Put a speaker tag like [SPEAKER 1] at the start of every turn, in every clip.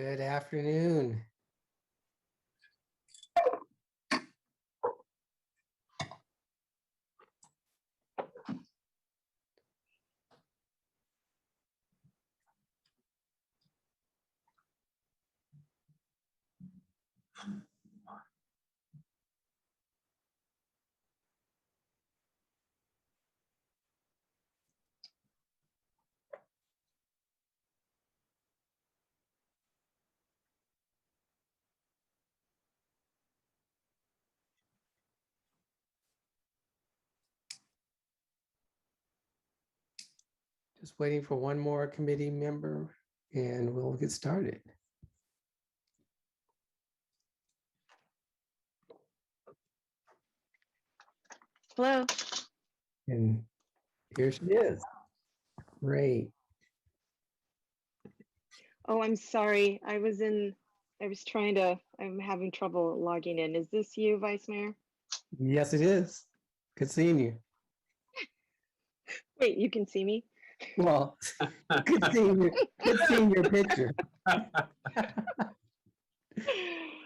[SPEAKER 1] Good afternoon. Just waiting for one more committee member and we'll get started.
[SPEAKER 2] Hello.
[SPEAKER 1] And here she is. Great.
[SPEAKER 2] Oh, I'm sorry. I'm having trouble logging in. Is this you, Vice Mayor?
[SPEAKER 1] Yes, it is. Good seeing you.
[SPEAKER 2] Wait, you can see me?
[SPEAKER 1] Well, good seeing your picture.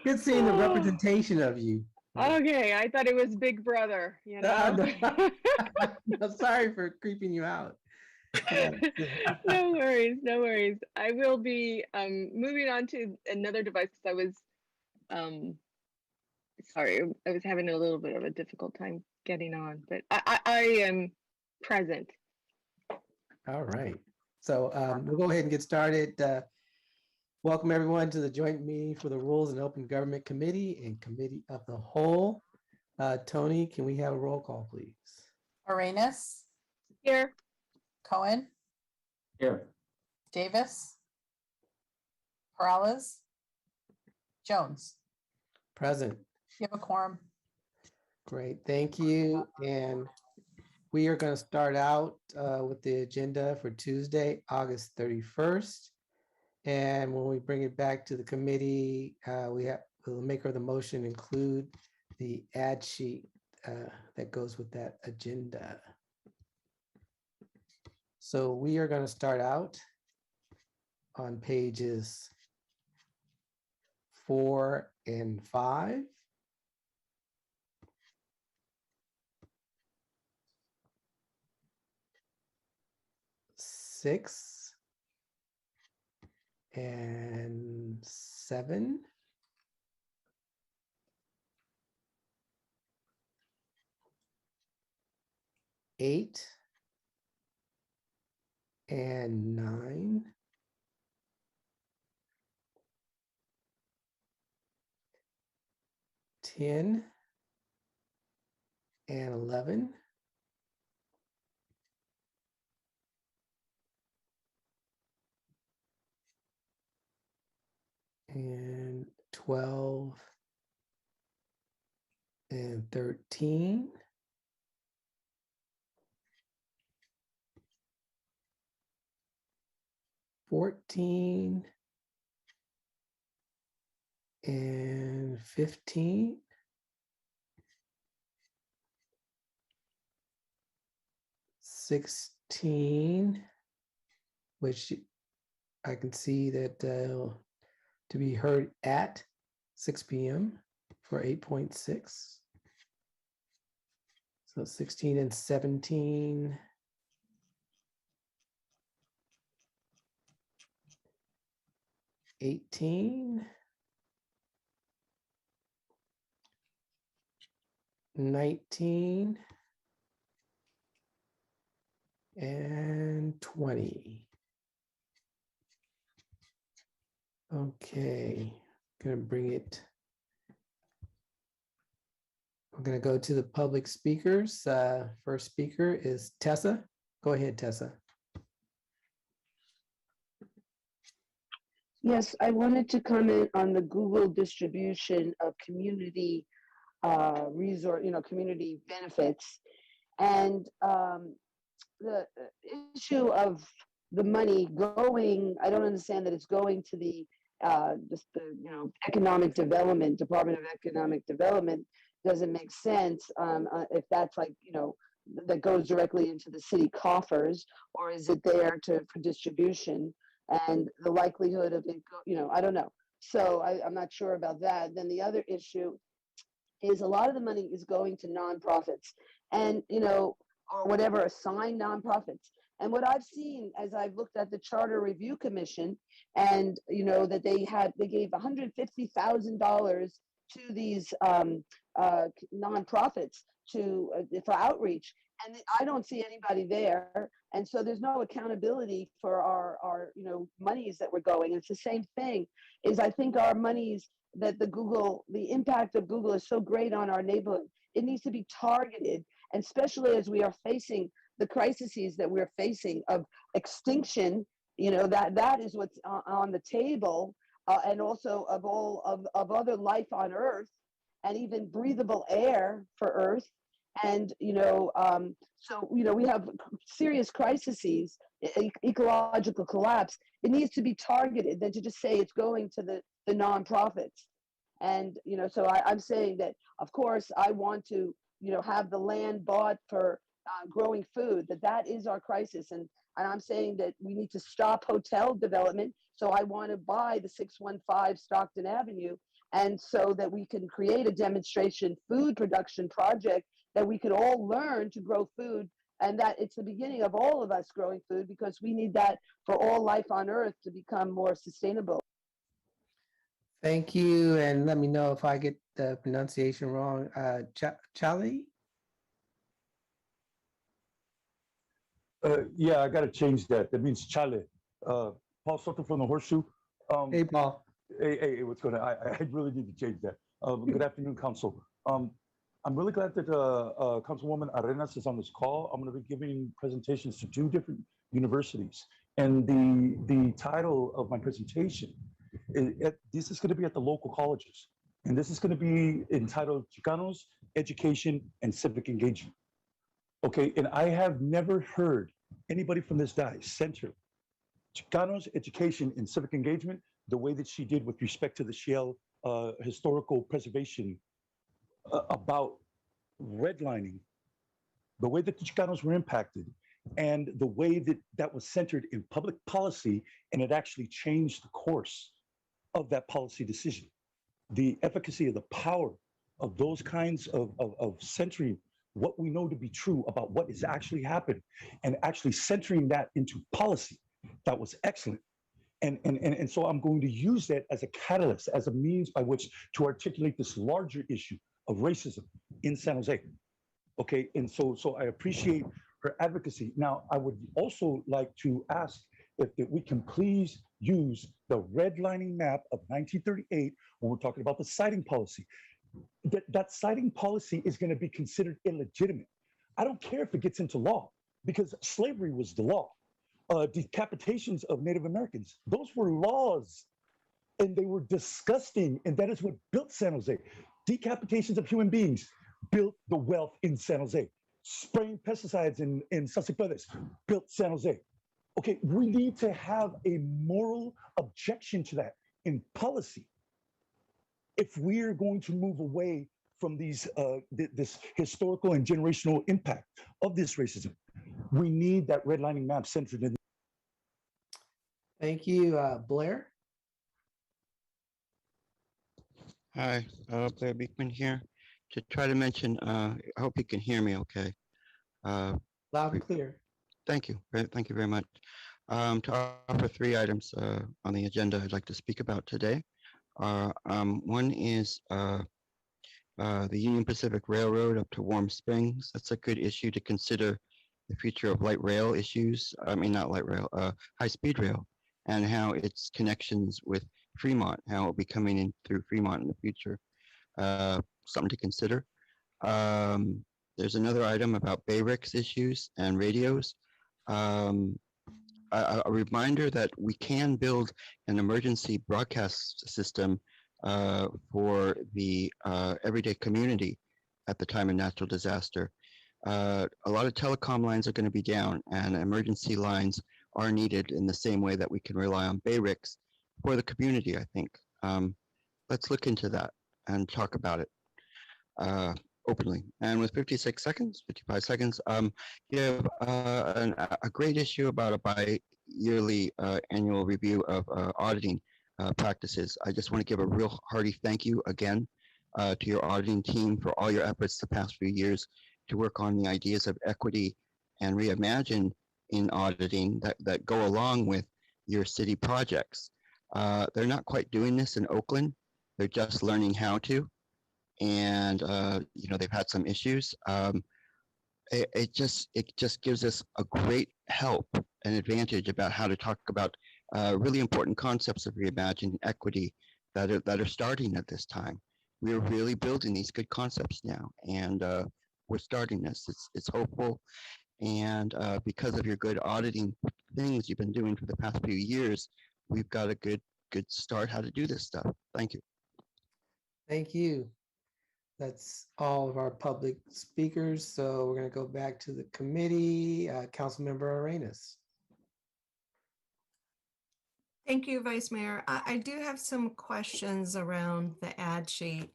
[SPEAKER 1] Good seeing the representation of you.
[SPEAKER 2] Okay, I thought it was Big Brother, you know?
[SPEAKER 1] No, sorry for creeping you out.
[SPEAKER 2] No worries, no worries. I will be moving on to another device because I was sorry, I was having a little bit of a difficult time getting on, but I am present.
[SPEAKER 1] All right. So we'll go ahead and get started. Welcome everyone to the joint meeting for the Rules and Open Government Committee and Committee of the Whole. Tony, can we have a roll call, please?
[SPEAKER 3] Arenas.
[SPEAKER 2] Here.
[SPEAKER 3] Cohen.
[SPEAKER 4] Here.
[SPEAKER 3] Davis. Perales. Jones.
[SPEAKER 1] Present.
[SPEAKER 3] You have a quorum.
[SPEAKER 1] Great, thank you. And we are going to start out with the agenda for Tuesday, August 31st. And when we bring it back to the committee, we'll make the motion include the ad sheet that goes with that agenda. So we are going to start out on pages 4 and 5. Six and 7. Eight and 9. 10 and 11. And 12 and 13. 14 and 15. 16, which I can see that to be heard at 6 p.m. for 8.6. So 16 and 17. 18. 19. And 20. Okay, gonna bring it. We're gonna go to the public speakers. First speaker is Tessa. Go ahead, Tessa.
[SPEAKER 5] Yes, I wanted to comment on the Google distribution of community resource, community benefits, and the issue of the money going. I don't understand that it's going to the economic development, Department of Economic Development. Doesn't make sense if that's that goes directly into the city coffers, or is it there for distribution? and the likelihood of it, I don't know. So I'm not sure about that. Then the other issue is a lot of the money is going to nonprofits and, or whatever, assigned nonprofits. And what I've seen as I've looked at the Charter Review Commission and, that they gave $150,000 to these nonprofits for outreach. And I don't see anybody there. And so there's no accountability for our monies that we're going. It's the same thing is I think our monies that the impact of Google is so great on our neighborhood. It needs to be targeted, and especially as we are facing the crises that we're facing of extinction, that is what's on the table, and also of all of other life on Earth, and even breathable air for Earth. And, so, we have serious crises, ecological collapse. It needs to be targeted than to just say it's going to the nonprofits. And, so I'm saying that, of course, I want to, have the land bought for growing food, that is our crisis. And I'm saying that we need to stop hotel development. So I want to buy the 615 Stockton Avenue. And so that we can create a demonstration food production project that we could all learn to grow food, and that it's the beginning of all of us growing food, because we need that for all life on Earth to become more sustainable.
[SPEAKER 1] Thank you. And let me know if I get the pronunciation wrong. Chali?
[SPEAKER 4] Yeah, I got to change that. That means Chale. Paul Soto from the Horseshoe.
[SPEAKER 1] Hey, Paul.
[SPEAKER 4] Hey, what's going on? I really need to change that. Good afternoon, Council. I'm really glad that Councilwoman Arenas is on this call. I'm going to be giving presentations to 2 different universities. And the title of my presentation, this is going to be at the local colleges. And this is going to be entitled Chicanos, Education, and Civic Engagement. Okay, and I have never heard anybody from this dais center Chicanos, Education, and Civic Engagement the way that she did with respect to the Shell historical preservation about redlining, the way that the Chicanos were impacted, and the way that that was centered in public policy, and it actually changed the course of that policy decision. The efficacy of the power of those kinds of centering what we know to be true about what has actually happened and actually centering that into policy, that was excellent. And so I'm going to use that as a catalyst, as a means by which to articulate this larger issue of racism in San Jose. Okay, and so I appreciate her advocacy. Now, I would also like to ask if we can please use the redlining map of 1938 when we're talking about the siting policy. That siting policy is going to be considered illegitimate. I don't care if it gets into law, because slavery was the law. Decapitations of Native Americans, those were laws, and they were disgusting, and that is what built San Jose. Decapitations of human beings built the wealth in San Jose. Spraying pesticides in Sussex Brothers built San Jose. Okay, we need to have a moral objection to that in policy if we're going to move away from these this historical and generational impact of this racism. We need that redlining map centered in.
[SPEAKER 1] Thank you, Blair.
[SPEAKER 6] Hi, Blair Beekman here. To try to mention, I hope you can hear me okay.
[SPEAKER 1] Loud and clear.
[SPEAKER 6] Thank you. Thank you very much. To offer 3 items on the agenda I'd like to speak about today. One is the Union Pacific Railroad up to Warm Springs. That's a good issue to consider, the future of light rail issues. I mean, not light rail, high-speed rail, and how its connections with Fremont, how it'll be coming in through Fremont in the future. Something to consider. There's another item about Bayricks issues and radios. A reminder that we can build an emergency broadcast system for the everyday community at the time of natural disaster. A lot of telecom lines are going to be down, and emergency lines are needed in the same way that we can rely on Bayricks for the community, I think. Let's look into that and talk about it openly. And with 55 seconds, you have a great issue about a yearly annual review of auditing practices. I just want to give a real hearty thank you again to your auditing team for all your efforts the past few years to work on the ideas of equity and reimagine in auditing that go along with your city projects. They're not quite doing this in Oakland. They're just learning how to, and they've had some issues. It just gives us a great help and advantage about how to talk about really important concepts of reimagining equity that are starting at this time. We're really building these good concepts now, and we're starting this. It's hopeful, and because of your good auditing things you've been doing for the past few years, we've got a good start how to do this stuff. Thank you.
[SPEAKER 1] Thank you. That's all of our public speakers. So we're going to go back to the committee. Councilmember Arenas.
[SPEAKER 7] Thank you, Vice Mayor. I do have some questions around the ad sheet,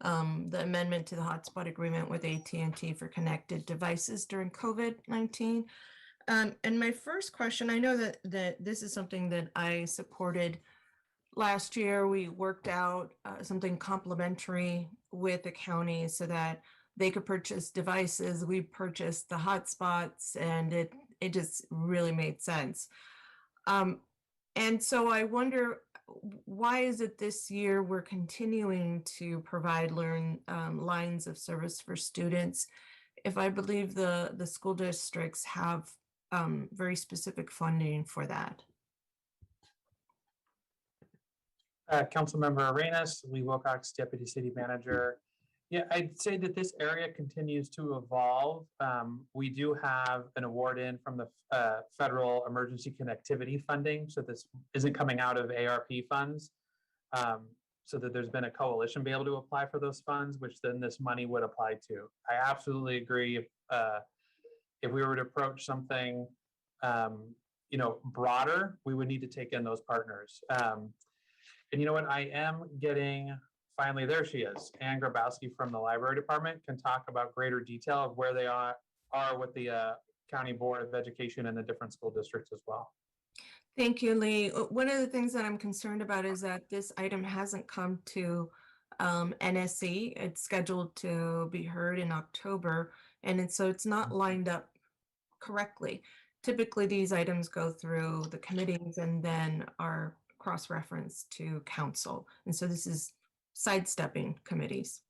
[SPEAKER 7] the amendment to the hotspot agreement with AT&T for connected devices during COVID-19. And my first question, I know that this is something that I supported last year. We worked out something complementary with the county so that they could purchase devices. We purchased the hotspots, and it just really made sense. And so I wonder, why is it this year we're continuing to provide lines of service for students if I believe the school districts have very specific funding for that?
[SPEAKER 8] Councilmember Arenas, Lee Wilcox, Deputy City Manager. Yeah, I'd say that this area continues to evolve. We do have an award in from the federal emergency connectivity funding. So this isn't coming out of ARP funds. So that there's been a coalition be able to apply for those funds, which then this money would apply to. I absolutely agree. If we were to approach something, broader, we would need to take in those partners. And you know what? I am getting, finally, there she is. Ann Grabowski from the library department can talk about greater detail of where they are with the County Board of Education and the different school districts as well.
[SPEAKER 7] Thank you, Lee. One of the things that I'm concerned about is that this item hasn't come to NSC. It's scheduled to be heard in October, and so it's not lined up correctly. Typically, these items go through the committees and then are cross-referenced to council. And so this is sidestepping committees.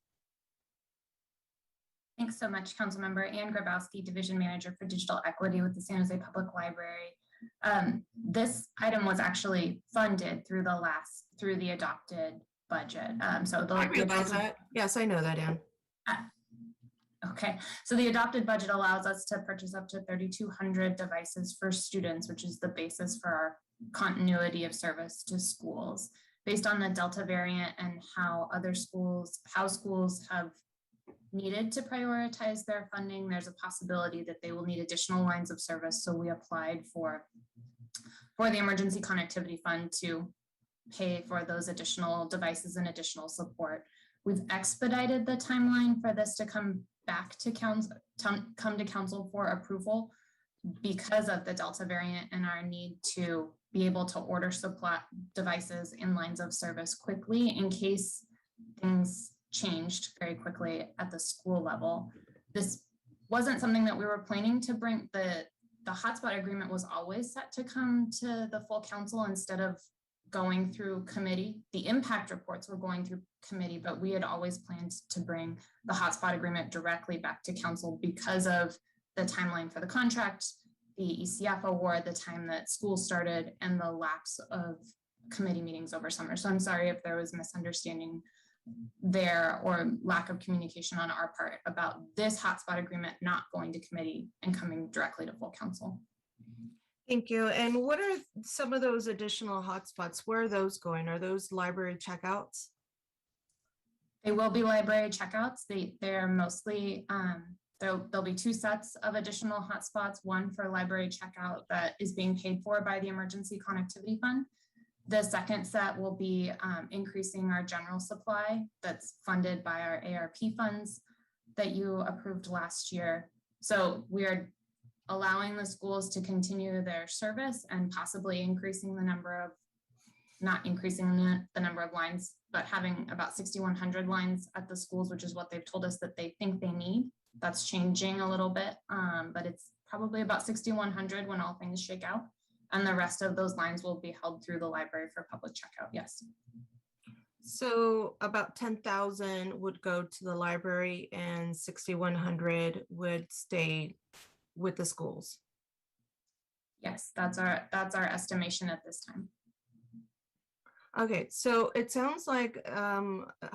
[SPEAKER 9] Thanks so much, Councilmember. Ann Grabowski, Division Manager for Digital Equity with the San Jose Public Library. This item was actually funded through the adopted budget.
[SPEAKER 7] I realize that. Yes, I know that, Ann.
[SPEAKER 9] Okay, so the adopted budget allows us to purchase up to 3,200 devices for students, which is the basis for our continuity of service to schools. Based on the Delta variant and how schools have needed to prioritize their funding, there's a possibility that they will need additional lines of service. So we applied for the Emergency Connectivity Fund to pay for those additional devices and additional support. We've expedited the timeline for this to come back to council for approval because of the Delta variant and our need to be able to order supply devices and lines of service quickly in case things changed very quickly at the school level. This wasn't something that we were planning to bring. The hotspot agreement was always set to come to the full council instead of going through committee. The impact reports were going through committee, but we had always planned to bring the hotspot agreement directly back to council because of the timeline for the contract, the ECF award, the time that school started, and the lapse of committee meetings over summer. So I'm sorry if there was misunderstanding there or lack of communication on our part about this hotspot agreement not going to committee and coming directly to full council.
[SPEAKER 7] Thank you. And what are some of those additional hotspots? Where are those going? Are those library checkouts?
[SPEAKER 9] They will be library checkouts. They're mostly, there'll be two sets of additional hotspots, one for library checkout that is being paid for by the Emergency Connectivity Fund. The second set will be increasing our general supply that's funded by our ARP funds that you approved last year. So we are allowing the schools to continue their service and possibly increasing the number of, not increasing the number of lines, but having about 6,100 lines at the schools, which is what they've told us that they think they need. That's changing a little bit, but it's probably about 6,100 when all things shake out. And the rest of those lines will be held through the library for public checkout, yes.
[SPEAKER 7] So about 10,000 would go to the library and 6,100 would stay with the schools.
[SPEAKER 9] Yes, that's our estimation at this time.
[SPEAKER 7] Okay, so it sounds like a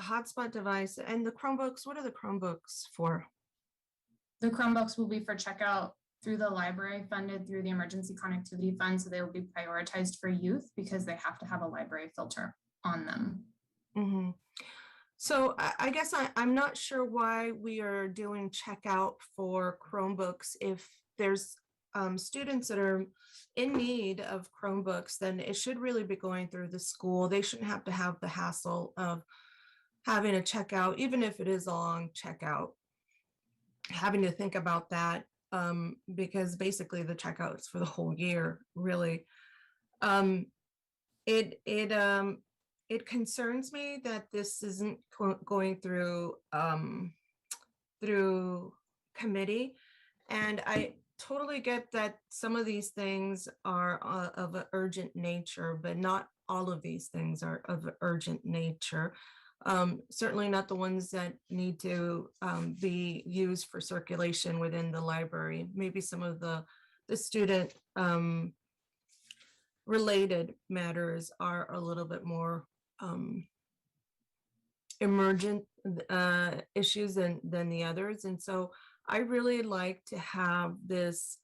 [SPEAKER 7] hotspot device and the Chromebooks, what are the Chromebooks for?
[SPEAKER 9] The Chromebooks will be for checkout through the library, funded through the Emergency Connectivity Fund. So they will be prioritized for youth because they have to have a library filter on them.
[SPEAKER 7] Mm-hmm. So I guess I'm not sure why we are doing checkout for Chromebooks. If there's students that are in need of Chromebooks, then it should really be going through the school. They shouldn't have to have the hassle of having a checkout, even if it is a long checkout, having to think about that, because basically the checkout is for the whole year, really. It concerns me that this isn't going through through committee, and I totally get that some of these things are of an urgent nature, but not all of these things are of an urgent nature. Certainly not the ones that need to be used for circulation within the library. Maybe some of the student related matters are a little bit more emergent issues than the others. And so I really like to have this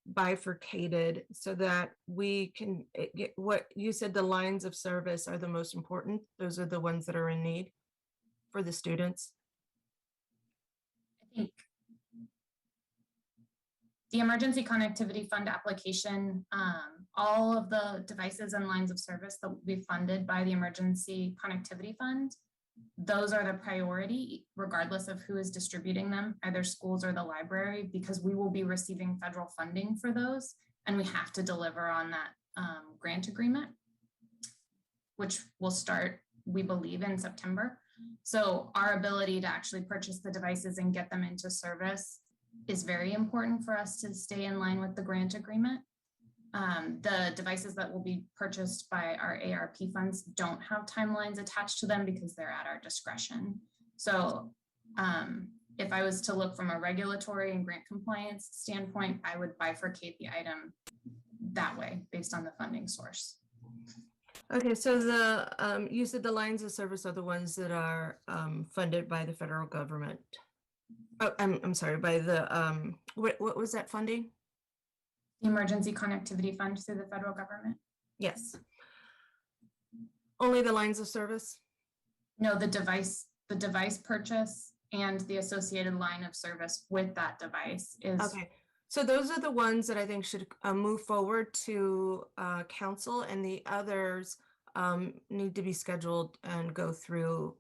[SPEAKER 7] bifurcated so that we can get what you said, the lines of service are the most important. Those are the ones that are in need for the students.
[SPEAKER 9] I think the Emergency Connectivity Fund application, all of the devices and lines of service that will be funded by the Emergency Connectivity Fund, those are the priority, regardless of who is distributing them, either schools or the library, because we will be receiving federal funding for those, and we have to deliver on that grant agreement, which will start, we believe, in September. So our ability to actually purchase the devices and get them into service is very important for us to stay in line with the grant agreement. The devices that will be purchased by our ARP funds don't have timelines attached to them because they're at our discretion. So if I was to look from a regulatory and grant compliance standpoint, I would bifurcate the item that way based on the funding source.
[SPEAKER 7] Okay, so the you said the lines of service are the ones that are funded by the federal government. Oh, I'm sorry, by the what was that funding?
[SPEAKER 9] The Emergency Connectivity Fund through the federal government.
[SPEAKER 7] Yes. Only the lines of service?
[SPEAKER 9] No, the device purchase and the associated line of service with that device is.
[SPEAKER 7] Okay, so those are the ones that I think should move forward to council, and the others need to be scheduled and go through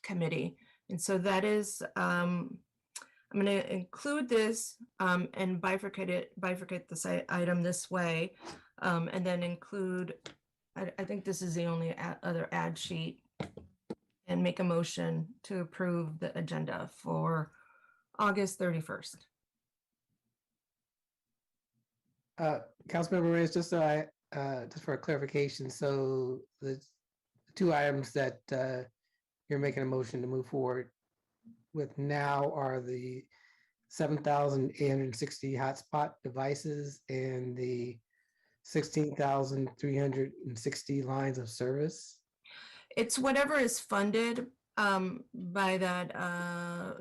[SPEAKER 7] committee. And so that is, I'm going to include this and bifurcate the item this way, and then include, I think this is the only other ad sheet, and make a motion to approve the agenda for August 31st.
[SPEAKER 1] Councilmember Reyes, just so just for a clarification, so the two items that you're making a motion to move forward with now are the 7,860 hotspot devices and the 16,360 lines of service?
[SPEAKER 7] It's whatever is funded by that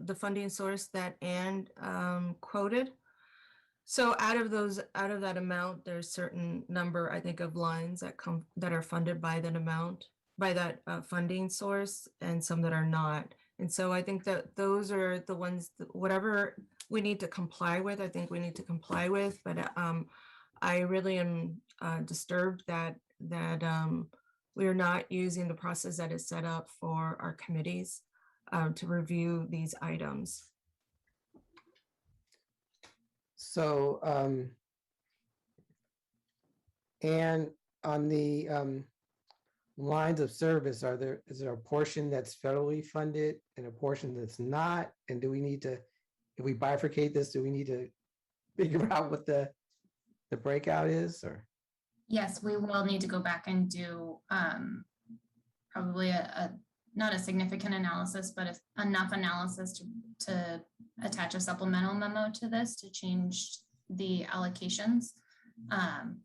[SPEAKER 7] the funding source that Ann quoted. So out of that amount, there's certain number, I think, of lines that are funded by that amount, by that funding source, and some that are not. And so I think that those are the ones that whatever we need to comply with, I think we need to comply with. But I really am disturbed that we are not using the process that is set up for our committees to review these items.
[SPEAKER 1] So, and on the lines of service, is there a portion that's federally funded and a portion that's not? And do we need to, if we bifurcate this, do we need to figure out what the breakout is, or?
[SPEAKER 9] Yes, we will need to go back and do probably not a significant analysis, but enough analysis to attach a supplemental memo to this to change the allocations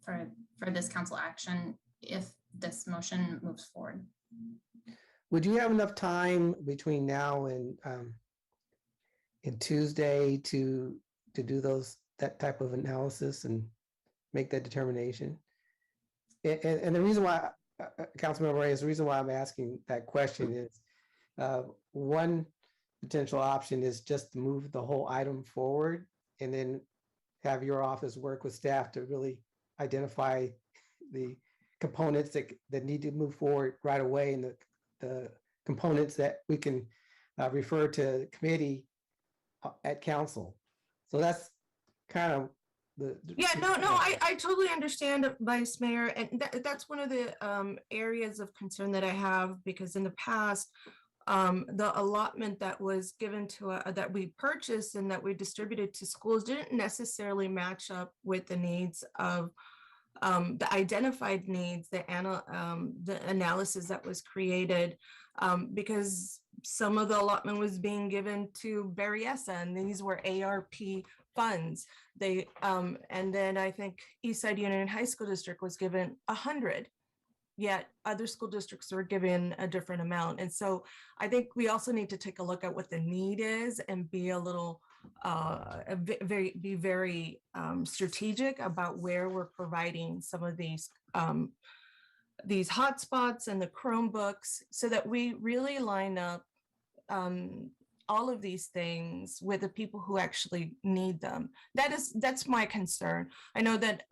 [SPEAKER 9] for this council action if this motion moves forward.
[SPEAKER 1] Would you have enough time between now and Tuesday to do that type of analysis and make that determination? And the reason why, Councilmember Reyes, the reason why I'm asking that question is one potential option is just to move the whole item forward and then have your office work with staff to really identify the components that need to move forward right away and the components that we can refer to committee at council. So that's kind of
[SPEAKER 7] Yeah, no, I totally understand, Vice Mayor, and that's one of the areas of concern that I have, because in the past, the allotment that was given to that we purchased and that we distributed to schools didn't necessarily match up with the needs of the identified needs, the analysis that was created, because some of the allotment was being given to Berryessa, and these were ARP funds. They and then I think Eastside Union High School District was given 100, yet other school districts were given a different amount. And so I think we also need to take a look at what the need is and be a little very strategic about where we're providing some of these hotspots and the Chromebooks, so that we really line up all of these things with the people who actually need them. That's my concern. I know that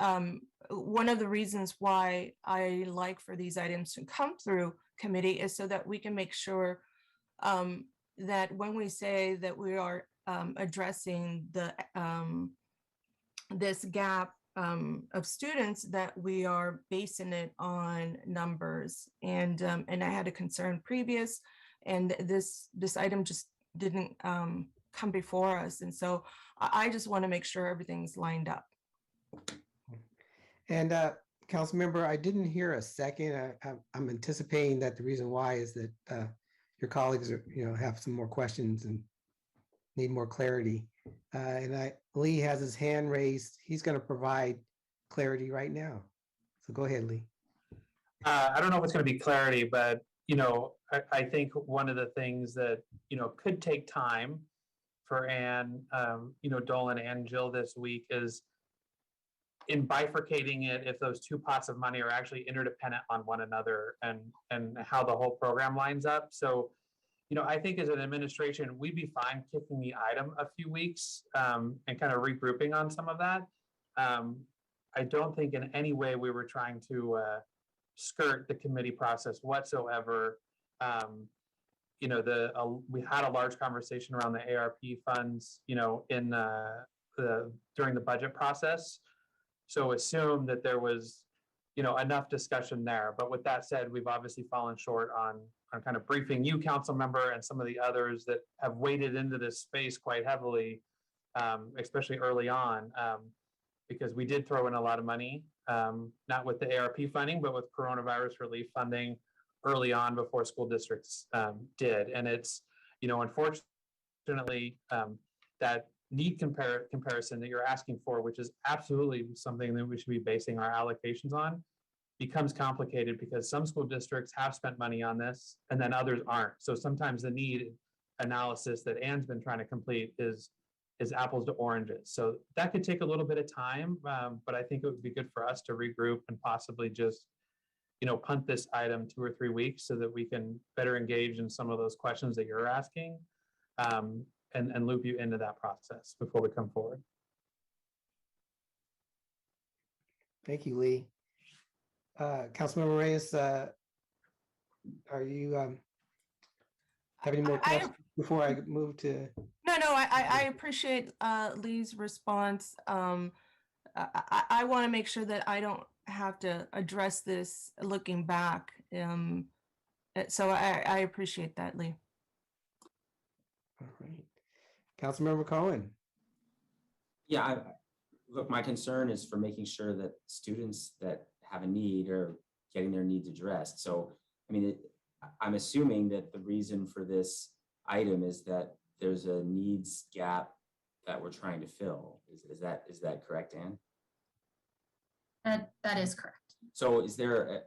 [SPEAKER 7] one of the reasons why I like for these items to come through committee is so that we can make sure that when we say that we are addressing this gap of students, that we are basing it on numbers. And I had a concern previous, and this item just didn't come before us. And so I just want to make sure everything's lined up.
[SPEAKER 1] And Councilmember, I didn't hear a second. I'm anticipating that the reason why is that your colleagues are, have some more questions and need more clarity. And Lee has his hand raised. He's going to provide clarity right now. So go ahead, Lee.
[SPEAKER 8] I don't know if it's going to be clarity, but I think one of the things that could take time for Ann, Dolan and Jill this week is in bifurcating it, if those two pots of money are actually interdependent on one another and how the whole program lines up. So, I think as an administration, we'd be fine kicking the item a few weeks and kind of regrouping on some of that. I don't think in any way we were trying to skirt the committee process whatsoever. We had a large conversation around the ARP funds, in during the budget process. So assume that there was, enough discussion there. But with that said, we've obviously fallen short on kind of briefing you, council member, and some of the others that have waded into this space quite heavily, especially early on, because we did throw in a lot of money, not with the ARP funding, but with coronavirus relief funding early on before school districts did. And it's, unfortunately, that need comparison that you're asking for, which is absolutely something that we should be basing our allocations on, becomes complicated because some school districts have spent money on this and then others aren't. So sometimes the need analysis that Ann's been trying to complete is apples to oranges. So that could take a little bit of time, but I think it would be good for us to regroup and possibly just, punt this item 2 or 3 weeks so that we can better engage in some of those questions that you're asking, and loop you into that process before we come forward.
[SPEAKER 1] Thank you, Lee. Councilmember Reyes, are you have any more questions before I move to?
[SPEAKER 7] No, no, I appreciate Lee's response. I want to make sure that I don't have to address this looking back. So I appreciate that, Lee.
[SPEAKER 1] All right. Councilmember Cohen.
[SPEAKER 10] Yeah, look, my concern is for making sure that students that have a need are getting their needs addressed. So, I mean, I'm assuming that the reason for this item is that there's a needs gap that we're trying to fill. Is that correct, Anne?
[SPEAKER 9] That is correct.
[SPEAKER 10] So is there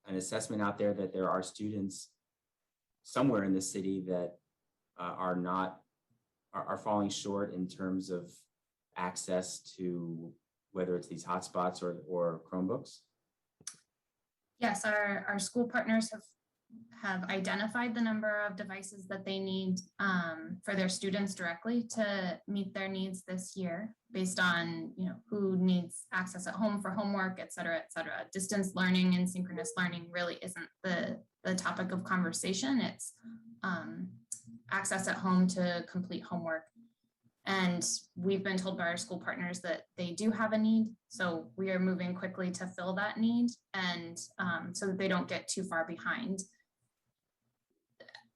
[SPEAKER 10] an assessment out there that there are students somewhere in the city that are falling short in terms of access to whether it's these hotspots or Chromebooks?
[SPEAKER 9] Yes, our school partners have identified the number of devices that they need for their students directly to meet their needs this year based on, who needs access at home for homework, et cetera, et cetera. Distance learning and synchronous learning really isn't the topic of conversation. It's access at home to complete homework. And we've been told by our school partners that they do have a need. So we are moving quickly to fill that need and so that they don't get too far behind.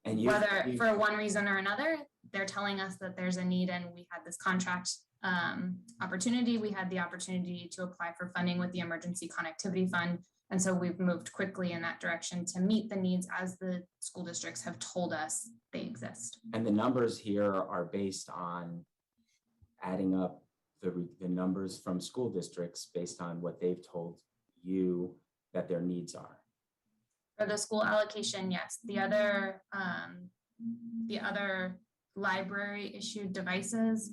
[SPEAKER 9] And whether for one reason or another, they're telling us that there's a need and we had this contract opportunity. We had the opportunity to apply for funding with the Emergency Connectivity Fund. And so we've moved quickly in that direction to meet the needs as the school districts have told us they exist.
[SPEAKER 10] And the numbers here are based on adding up the numbers from school districts based on what they've told you that their needs are.
[SPEAKER 9] For the school allocation, yes. The other library issued devices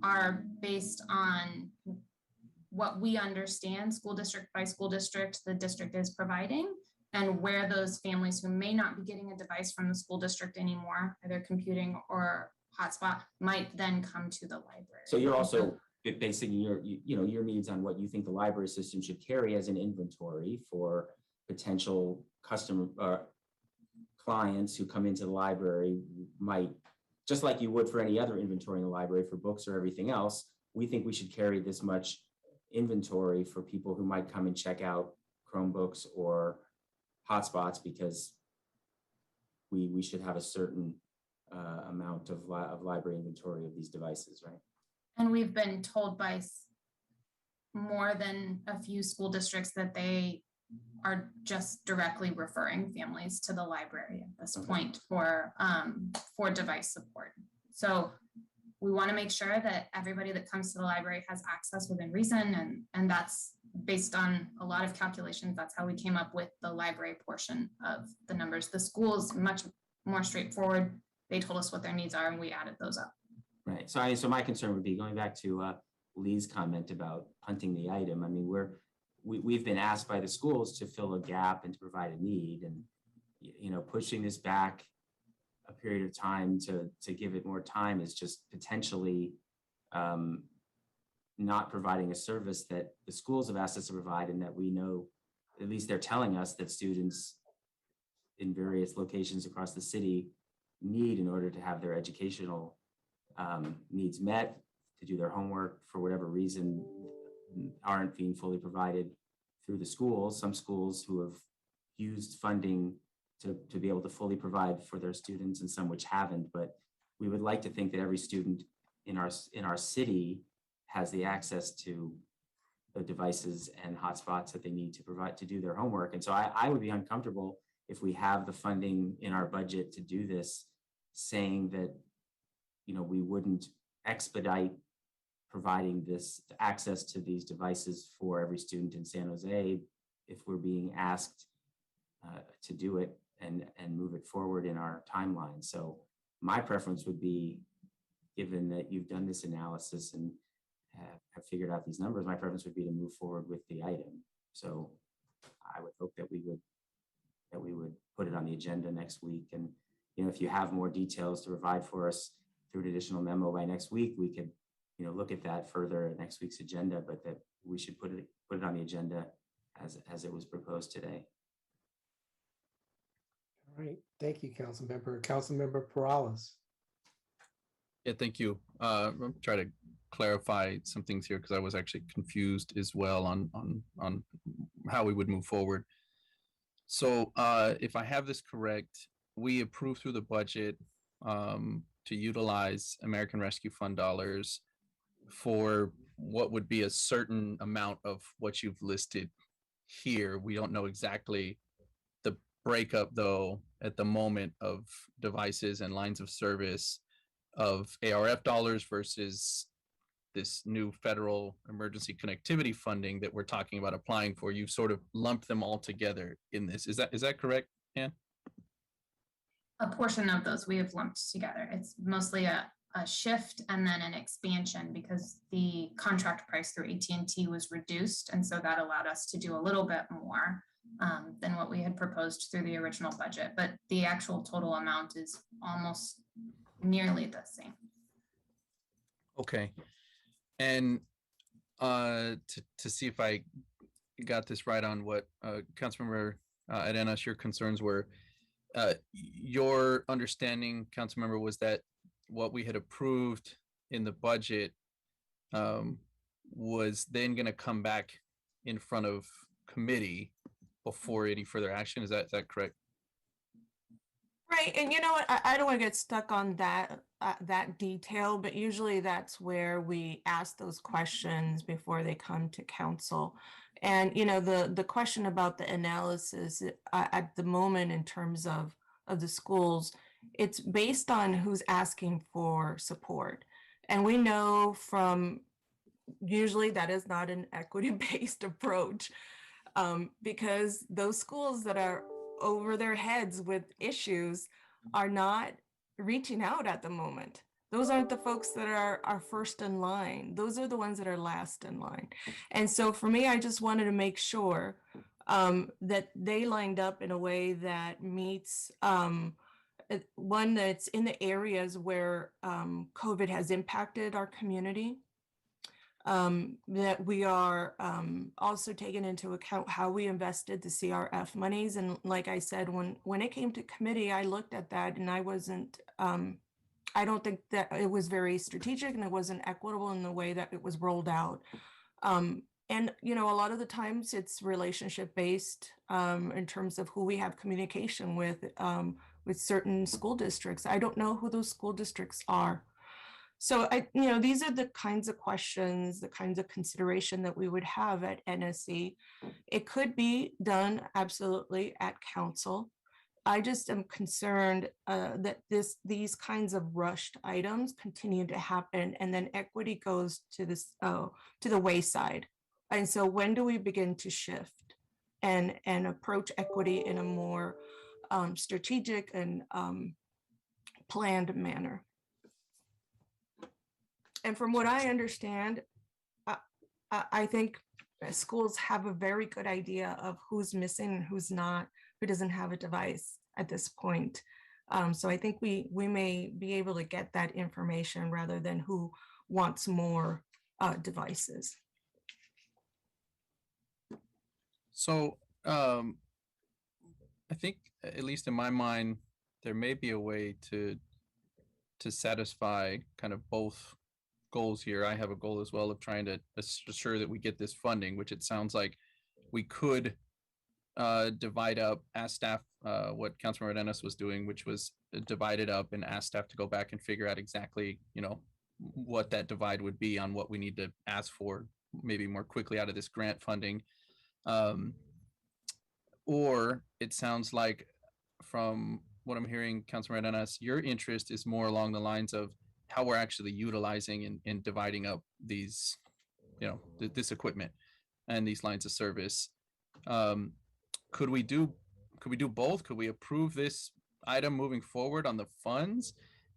[SPEAKER 9] are based on what we understand school district by school district the district is providing, and where those families who may not be getting a device from the school district anymore, either computing or hotspot, might then come to the library.
[SPEAKER 10] So you're also basing your needs on what you think the library system should carry as an inventory for potential customer clients who come into the library might, just like you would for any other inventory in the library for books or everything else. We think we should carry this much inventory for people who might come and check out Chromebooks or hotspots because we should have a certain amount of library inventory of these devices, right?
[SPEAKER 9] And we've been told by more than a few school districts that they are just directly referring families to the library at this point for device support. So we want to make sure that everybody that comes to the library has access within reason, and that's based on a lot of calculations. That's how we came up with the library portion of the numbers. The school's much more straightforward. They told us what their needs are and we added those up.
[SPEAKER 10] Right. So my concern would be going back to Lee's comment about punting the item. I mean, we've been asked by the schools to fill a gap and to provide a need, and pushing this back a period of time to give it more time is just potentially not providing a service that the schools have asked us to provide, and that we know, at least they're telling us, that students in various locations across the city need in order to have their educational needs met, to do their homework for whatever reason aren't being fully provided through the schools. Some schools who have used funding to be able to fully provide for their students and some which haven't, but we would like to think that every student in our city has the access to the devices and hotspots that they need to provide to do their homework. And so I would be uncomfortable if we have the funding in our budget to do this, saying that we wouldn't expedite providing this access to these devices for every student in San Jose if we're being asked to do it and move it forward in our timeline. So my preference would be, given that you've done this analysis and have figured out these numbers, my preference would be to move forward with the item. So I would hope that we would put it on the agenda next week. And if you have more details to provide for us through an additional memo by next week, we could look at that further at next week's agenda, but that we should put it on the agenda as it was proposed today.
[SPEAKER 1] All right, thank you, Councilmember. Councilmember Perales.
[SPEAKER 11] Yeah, thank you. I'm trying to clarify some things here because I was actually confused as well on how we would move forward. So if I have this correct, we approved through the budget to utilize American Rescue Fund dollars for what would be a certain amount of what you've listed here. We don't know exactly the breakup though at the moment of devices and lines of service of ARF dollars versus this new federal emergency connectivity funding that we're talking about applying for. You've sort of lumped them all together in this. Is that correct, Ann?
[SPEAKER 9] A portion of those we have lumped together. It's mostly a shift and then an expansion because the contract price through AT&T was reduced. And so that allowed us to do a little bit more than what we had proposed through the original budget. But the actual total amount is almost nearly the same.
[SPEAKER 11] Okay. And to see if I got this right on what Councilmember Arenas, your concerns were, your understanding, Councilmember, was that what we had approved in the budget was then going to come back in front of committee before any further action. Is that correct?
[SPEAKER 7] Right, and you know what, I don't want to get stuck on that detail, but usually that's where we ask those questions before they come to council. And you know, the question about the analysis at the moment in terms of the schools, it's based on who's asking for support. And we know from, usually that is not an equity-based approach, because those schools that are over their heads with issues are not reaching out at the moment. Those aren't the folks that are first in line. Those are the ones that are last in line. And so for me, I just wanted to make sure that they lined up in a way that meets one, that's in the areas where COVID has impacted our community, that we are also taking into account how we invested the CRF monies. And like I said, when it came to committee, I looked at that and I wasn't, I don't think that it was very strategic and it wasn't equitable in the way that it was rolled out. And, you know, a lot of the times it's relationship based in terms of who we have communication with certain school districts. I don't know who those school districts are. So you know, these are the kinds of questions, the kinds of consideration that we would have at NSC. It could be done absolutely at council. I just am concerned that these kinds of rushed items continue to happen, and then equity goes to the wayside. And so, when do we begin to shift and approach equity in a more strategic and planned manner? And from what I understand, I think schools have a very good idea of who's missing and who's not, who doesn't have a device at this point. So I think we may be able to get that information rather than who wants more devices.
[SPEAKER 11] So I think, at least in my mind, there may be a way to satisfy kind of both goals here. I have a goal as well of trying to assure that we get this funding, which it sounds like we could divide up, ask staff what Councilmember Dennis was doing, which was divide it up and ask staff to go back and figure out exactly, you know, what that divide would be on what we need to ask for maybe more quickly out of this grant funding. Or it sounds like from what I'm hearing, Councilmember Dennis, your interest is more along the lines of how we're actually utilizing and dividing up these, you know, this equipment and these lines of service. Could we do both? Could we approve this item moving forward on the funds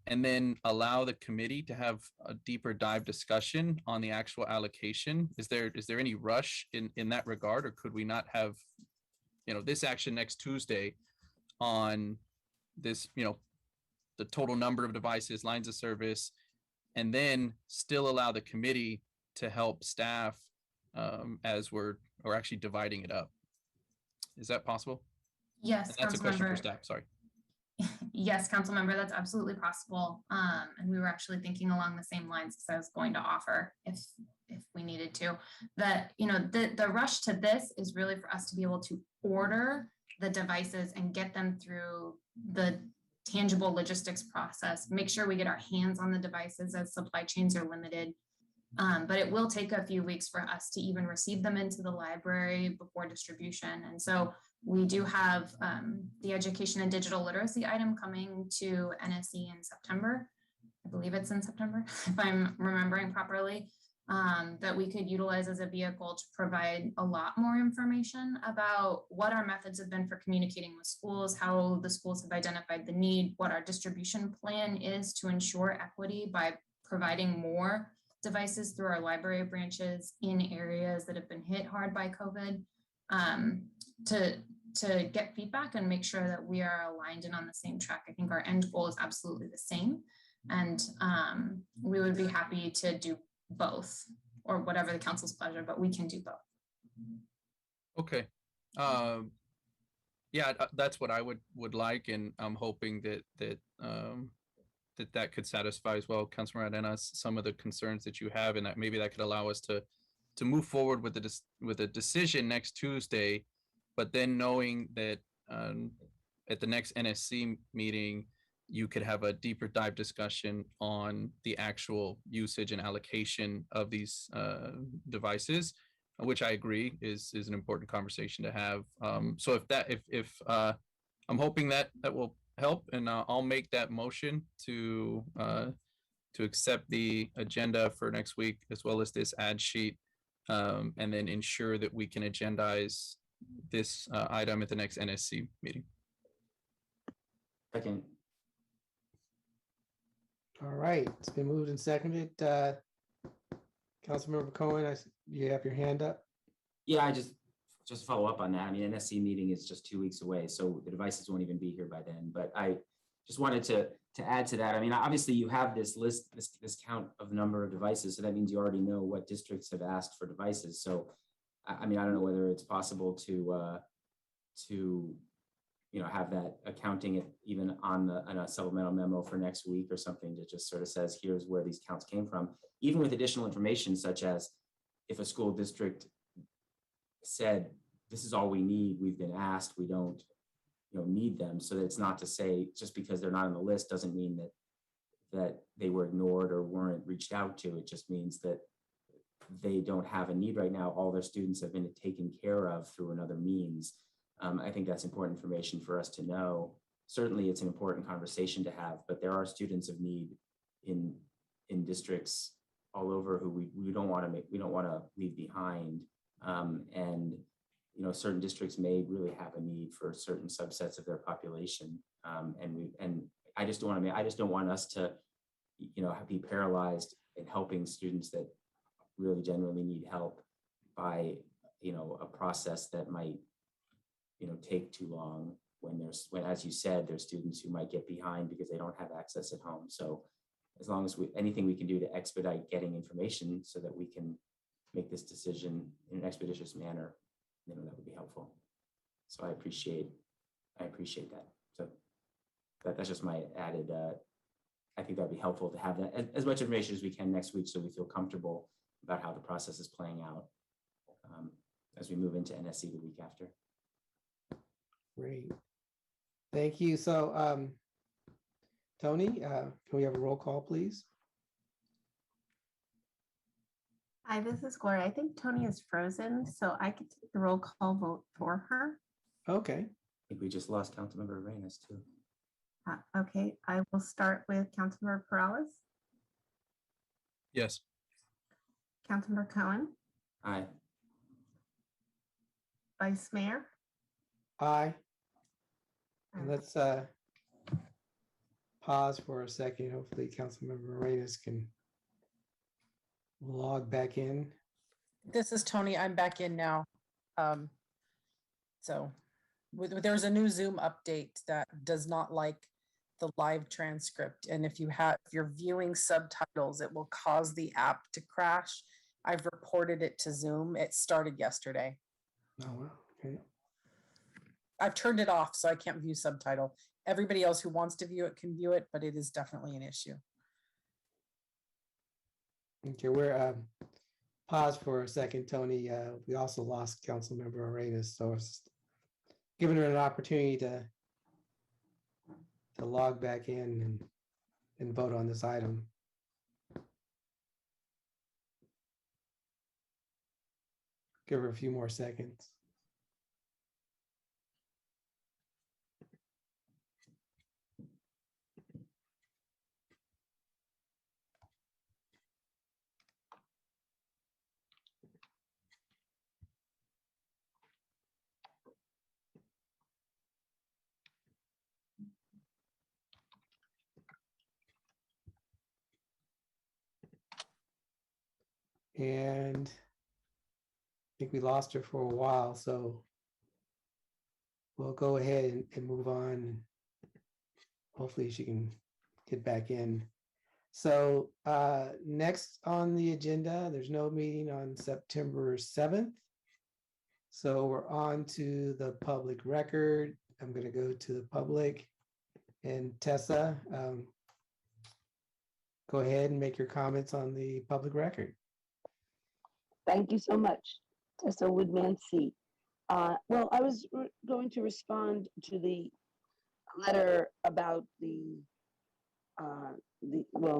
[SPEAKER 11] and then allow the committee to have a deeper dive discussion on the actual allocation? Is there any rush in that regard, or could we not have, you know, this action next Tuesday on this, you know, the total number of devices, lines of service, and then still allow the committee to help staff as we're actually dividing it up? Is that possible?
[SPEAKER 9] Yes,
[SPEAKER 11] And that's a question for
[SPEAKER 9] Councilmember.
[SPEAKER 11] staff, sorry.
[SPEAKER 9] Yes, council member, that's absolutely possible. And we were actually thinking along the same lines as I was going to offer if we needed to. That, you know, the rush to this is really for us to be able to order the devices and get them through the tangible logistics process, make sure we get our hands on the devices as supply chains are limited. But it will take a few weeks for us to even receive them into the library before distribution. And so we do have the education and digital literacy item coming to NSE in September. I believe it's in September, if I'm remembering properly, that we could utilize as a vehicle to provide a lot more information about what our methods have been for communicating with schools, how the schools have identified the need, what our distribution plan is to ensure equity by providing more devices through our library branches in areas that have been hit hard by COVID, to get feedback and make sure that we are aligned and on the same track. I think our end goal is absolutely the same. And we would be happy to do both, or whatever the council's pleasure, but we can do both.
[SPEAKER 11] Okay. Yeah, that's what I would like, and I'm hoping that could satisfy as well, Councilor Arenas, some of the concerns that you have, and that maybe that could allow us to move forward with a decision next Tuesday, but then knowing that at the next NSC meeting, you could have a deeper dive discussion on the actual usage and allocation of these devices, which I agree is an important conversation to have. So if I'm hoping that will help, and I'll make that motion to accept the agenda for next week, as well as this ad sheet, and then ensure that we can agendize this item at the next NSC meeting.
[SPEAKER 10] Second.
[SPEAKER 1] All right, it's been moved and seconded. Councilmember Cohen, you have your hand up.
[SPEAKER 10] Yeah, I just follow up on that. I mean, NSC meeting is just 2 weeks away, so the devices won't even be here by then. But I just wanted to add to that. I mean, obviously you have this list, this count of number of devices, so that means you already know what districts have asked for devices. So, I mean, I don't know whether it's possible to have that accounting even on a supplemental memo for next week or something that just sort of says, here's where these counts came from, even with additional information, such as if a school district said, this is all we need, we've been asked, we don't need them. So that it's not to say just because they're not on the list doesn't mean that they were ignored or weren't reached out to. It just means that they don't have a need right now. All their students have been taken care of through another means. I think that's important information for us to know. Certainly it's an important conversation to have, but there are students of need in districts all over who we don't want to leave behind. And certain districts may really have a need for certain subsets of their population. And I just don't want us to, be paralyzed in helping students that really genuinely need help by, a process that might, take too long when as you said, there's students who might get behind because they don't have access at home. So as long as anything we can do to expedite getting information so that we can make this decision in an expeditious manner, that would be helpful. So I appreciate that. So that's just my added, I think that'd be helpful to have that as much information as we can next week, so we feel comfortable about how the process is playing out as we move into NSC the week after.
[SPEAKER 1] Great. Thank you. So Tony, can we have a roll call, please?
[SPEAKER 12] Hi, this is Gloria. I think Tony is frozen, so I could take the roll call vote for her.
[SPEAKER 1] Okay.
[SPEAKER 10] I think we just lost Councilmember Arenas too.
[SPEAKER 12] Okay, I will start with Councilmember Perales.
[SPEAKER 11] Yes.
[SPEAKER 12] Councilmember Cohen.
[SPEAKER 10] Aye.
[SPEAKER 12] Vice Mayor.
[SPEAKER 1] Aye. And let's pause for a second. Hopefully Councilmember Arenas can log back in.
[SPEAKER 3] This is Tony. I'm back in now. So there's a new Zoom update that does not like the live transcript. And if you're viewing subtitles, it will cause the app to crash. I've reported it to Zoom. It started yesterday.
[SPEAKER 1] Oh, wow. Okay.
[SPEAKER 3] I've turned it off so I can't view subtitle. everybody else who wants to view it can view it, but it is definitely an issue.
[SPEAKER 1] Okay, we're pause for a second, Tony. We also lost Councilmember Arenas, so it's giving her an opportunity to log back in and vote on this item. Give her a few more seconds. And I think we lost her for a while, so we'll go ahead and move on. Hopefully she can get back in. So next on the agenda, there's no meeting on September 7th. So we're on to the public record. I'm going to go to the public. And Tessa, go ahead and make your comments on the public record.
[SPEAKER 5] Thank you so much, Tessa Woodman C. Well, I was going to respond to the letter about well,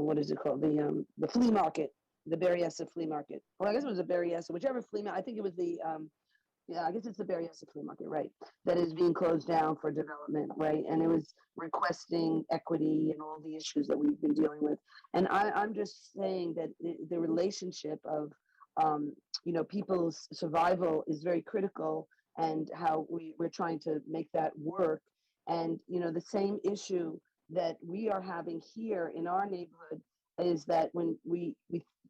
[SPEAKER 5] what is it called? The flea market, the Berryessa flea market. Well, I guess it was a Berryessa, whichever flea market. I think it was the yeah, I guess it's the Berryessa flea market, right? That is being closed down for development, right? And it was requesting equity and all the issues that we've been dealing with. And I'm just saying that the relationship of you know, people's survival is very critical, and how we're trying to make that work. And you know, the same issue that we are having here in our neighborhood is that when we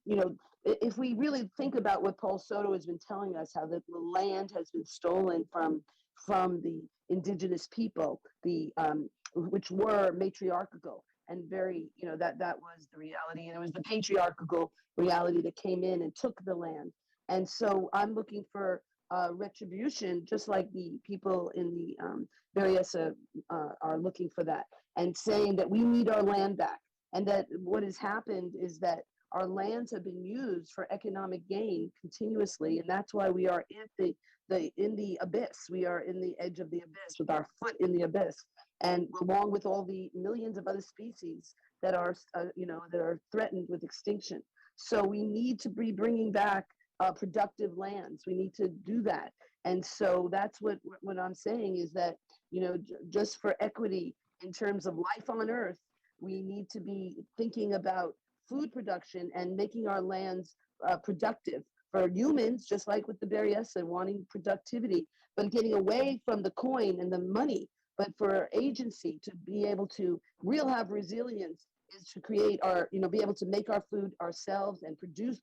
[SPEAKER 5] you know, if we really think about what Paul Soto has been telling us, how the land has been stolen from the indigenous people, the which were matriarchal and very, you know, that was the reality, and it was the patriarchal reality that came in and took the land. And so I'm looking for retribution, just like the people in the Berryessa are looking for that, and saying that we need our land back. And that what has happened is that our lands have been used for economic gain continuously, and that's why we are in the abyss. We are in the edge of the abyss, with our foot in the abyss, and along with all the millions of other species that are, you know, that are threatened with extinction. So we need to be bringing back productive lands. We need to do that, and so that's what I'm saying is that, you know, just for equity in terms of life on Earth, we need to be thinking about food production and making our lands productive for humans, just like with the Berryessa, wanting productivity, but getting away from the coin and the money, but for agency to be able to have resilience is to create our, you know, be able to make our food ourselves and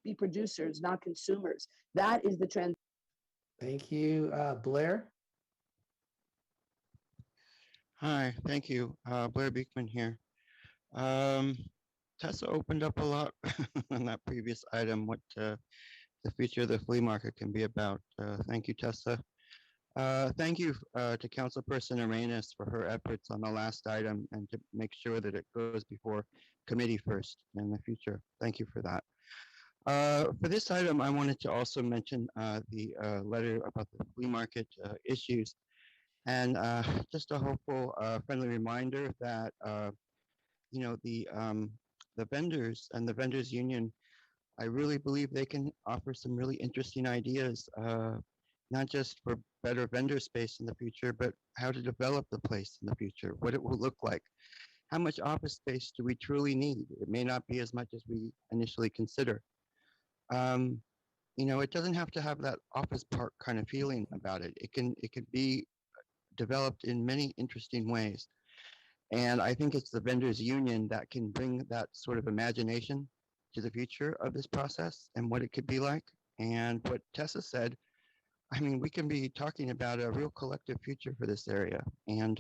[SPEAKER 5] be producers, not consumers. That is the trend.
[SPEAKER 1] Thank you. Blair?
[SPEAKER 6] Hi, thank you. Blair Beekman here. Tessa opened up a lot on that previous item, what the future of the flea market can be about. Thank you, Tessa. Thank you to Councilperson Arenas for her efforts on the last item and to make sure that it goes before committee first in the future. Thank you for that. For this item, I wanted to also mention the letter about the flea market issues, and just a hopeful, friendly reminder that you know, the vendors and the vendors union, I really believe they can offer some really interesting ideas, not just for better vendor space in the future, but how to develop the place in the future, what it will look like. How much office space do we truly need? It may not be as much as we initially consider. You know, it doesn't have to have that office park kind of feeling about it. It could be developed in many interesting ways. And I think it's the vendors union that can bring that sort of imagination to the future of this process and what it could be like. And what Tessa said, I mean, we can be talking about a real collective future for this area. And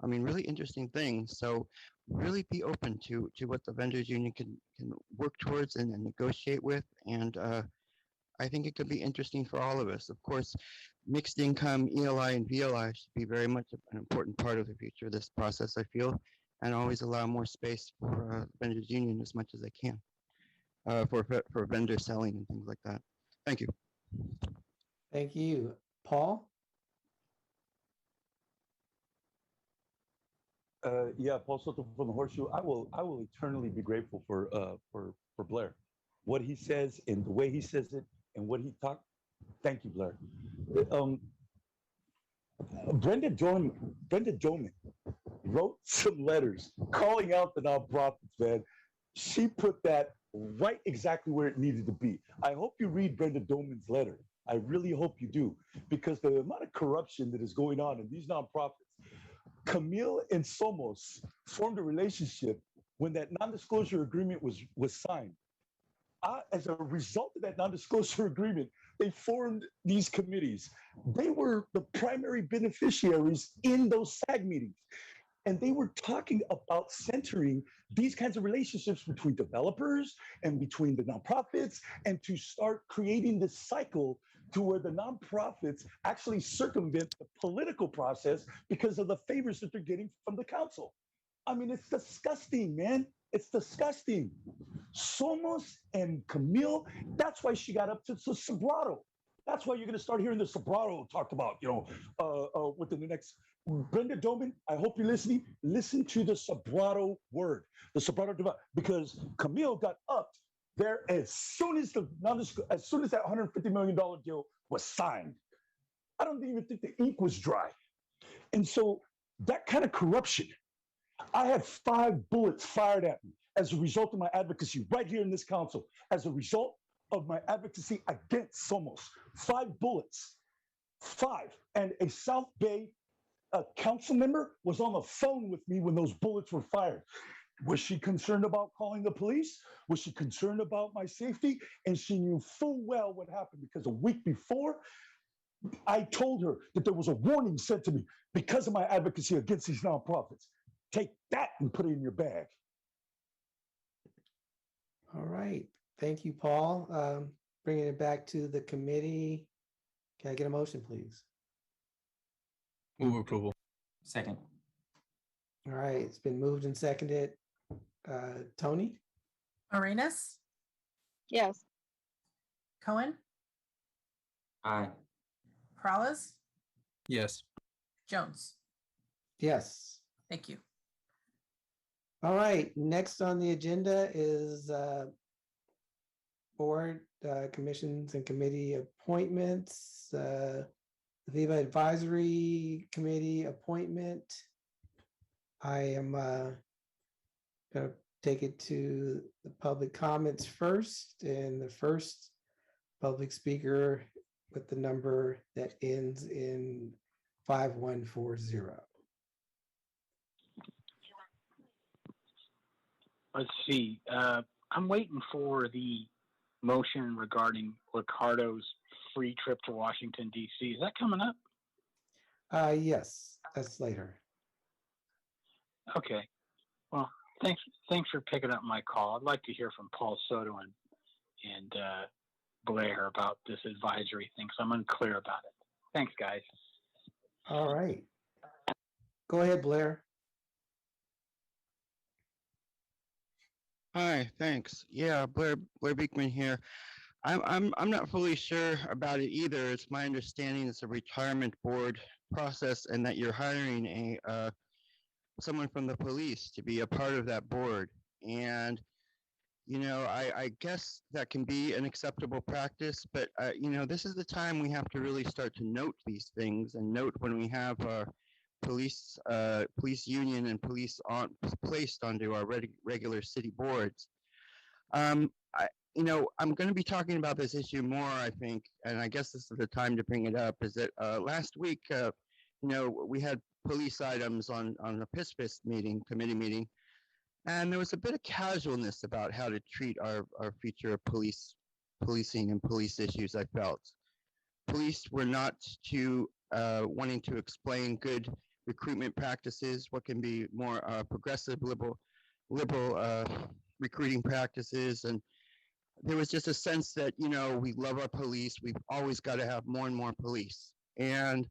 [SPEAKER 6] I mean, really interesting things. So really be open to what the vendors union can work towards and negotiate with. And I think it could be interesting for all of us. Of course, mixed income, ELI and VLI should be very much an important part of the future of this process, I feel, and always allow more space for vendors union as much as they can for vendor selling and things like that. Thank you.
[SPEAKER 1] Thank you. Paul?
[SPEAKER 4] Yeah, Paul Soto from the Horseshoe. I will eternally be grateful for Blair, what he says and the way he says it and what he talked. Thank you, Blair. Brenda Doman wrote some letters calling out the nonprofits, man. She put that right exactly where it needed to be. I hope you read Brenda Doman's letter. I really hope you do, because the amount of corruption that is going on in these nonprofits. Camille and Somos formed a relationship when that non-disclosure agreement was signed. As a result of that non-disclosure agreement, they formed these committees. They were the primary beneficiaries in those SAG meetings. And they were talking about centering these kinds of relationships between developers and between the nonprofits, and to start creating this cycle to where the nonprofits actually circumvent the political process because of the favors that they're getting from the council. I mean, it's disgusting, man. It's disgusting. Somos and Camille, that's why she got up to Sobrato. That's why you're going to start hearing the Sobrato talked about, within the next. Brenda Doman, I hope you're listening. Listen to the Sobrato word, the Sobrato, because Camille got up there as soon as that $150 million deal was signed. I don't even think the ink was dry. And so that kind of corruption, I had 5 bullets fired at me as a result of my advocacy right here in this council, as a result of my advocacy against Somos. 5 bullets, 5. And a South Bay council member was on the phone with me when those bullets were fired. Was she concerned about calling the police? Was she concerned about my safety? And she knew full well what happened, because a week before, I told her that there was a warning sent to me because of my advocacy against these nonprofits. Take that and put it in your bag.
[SPEAKER 1] All right. Thank you, Paul. Bringing it back to the committee. Can I get a motion, please?
[SPEAKER 11] Move approval.
[SPEAKER 10] Second.
[SPEAKER 1] All right. It's been moved and seconded. Tony?
[SPEAKER 3] Arenas,
[SPEAKER 2] Yes.
[SPEAKER 3] Cohen,
[SPEAKER 10] Aye.
[SPEAKER 3] Peralez,
[SPEAKER 11] Yes.
[SPEAKER 3] Jones.
[SPEAKER 1] Yes.
[SPEAKER 3] Thank you.
[SPEAKER 1] All right. Next on the agenda is board commissions and committee appointments. Viva Advisory Committee appointment. I am going to take it to the public comments first, and the first public speaker with the number that ends in 5140.
[SPEAKER 13] Let's see. I'm waiting for the motion regarding Ricardo's free trip to Washington, D.C. Is that coming up?
[SPEAKER 1] Yes, that's later.
[SPEAKER 13] Okay. Well, thanks for picking up my call. I'd like to hear from Paul Soto and Blair about this advisory thing, so I'm unclear about it. Thanks, guys.
[SPEAKER 1] All right. Go ahead, Blair.
[SPEAKER 6] Hi, thanks. Yeah, Blair Beekman here. I'm not fully sure about it either. It's my understanding it's a retirement board process, and that you're hiring someone from the police to be a part of that board. And I guess that can be an acceptable practice, but this is the time we have to really start to note these things, and note when we have police union and police placed onto our regular city boards. I'm going to be talking about this issue more, I think, and I guess this is the time to bring it up, is that last week, we had police items on the PISPIS committee meeting, and there was a bit of casualness about how to treat our future of policing and police issues, I felt. Police were not too wanting to explain good recruitment practices, what can be more progressive, liberal recruiting practices, and there was just a sense that, you know, we love our police. We've always got to have more and more police. And,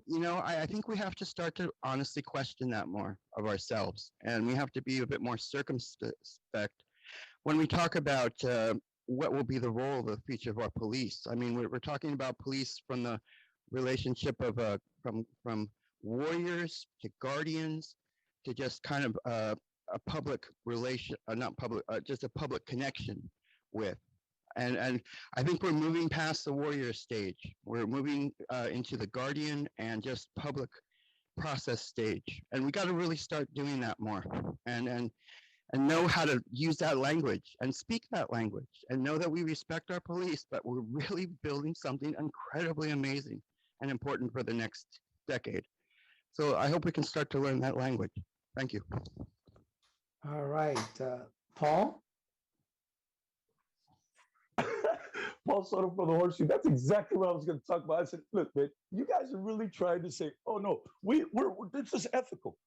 [SPEAKER 6] you know, I think we have to start to honestly question that more of ourselves. And we have to be a bit more circumspect when we talk about what will be the role of the future of our police. I mean, we're talking about police from the relationship of from warriors to guardians to just kind of a public relation, not public, just a public connection with. And I think we're moving past the warrior stage. We're moving into the guardian and just public process stage. And we got to really start doing that more and know how to use that language and speak that language and know that we respect our police, but we're really building something incredibly amazing and important for the next decade. So I hope we can start to learn that language. Thank you.
[SPEAKER 1] All right, Paul?
[SPEAKER 4] Paul Soto for the horseshoe. That's exactly what I was going to talk about. I said, look, man, you guys are really trying to say, oh no, we're this is ethical.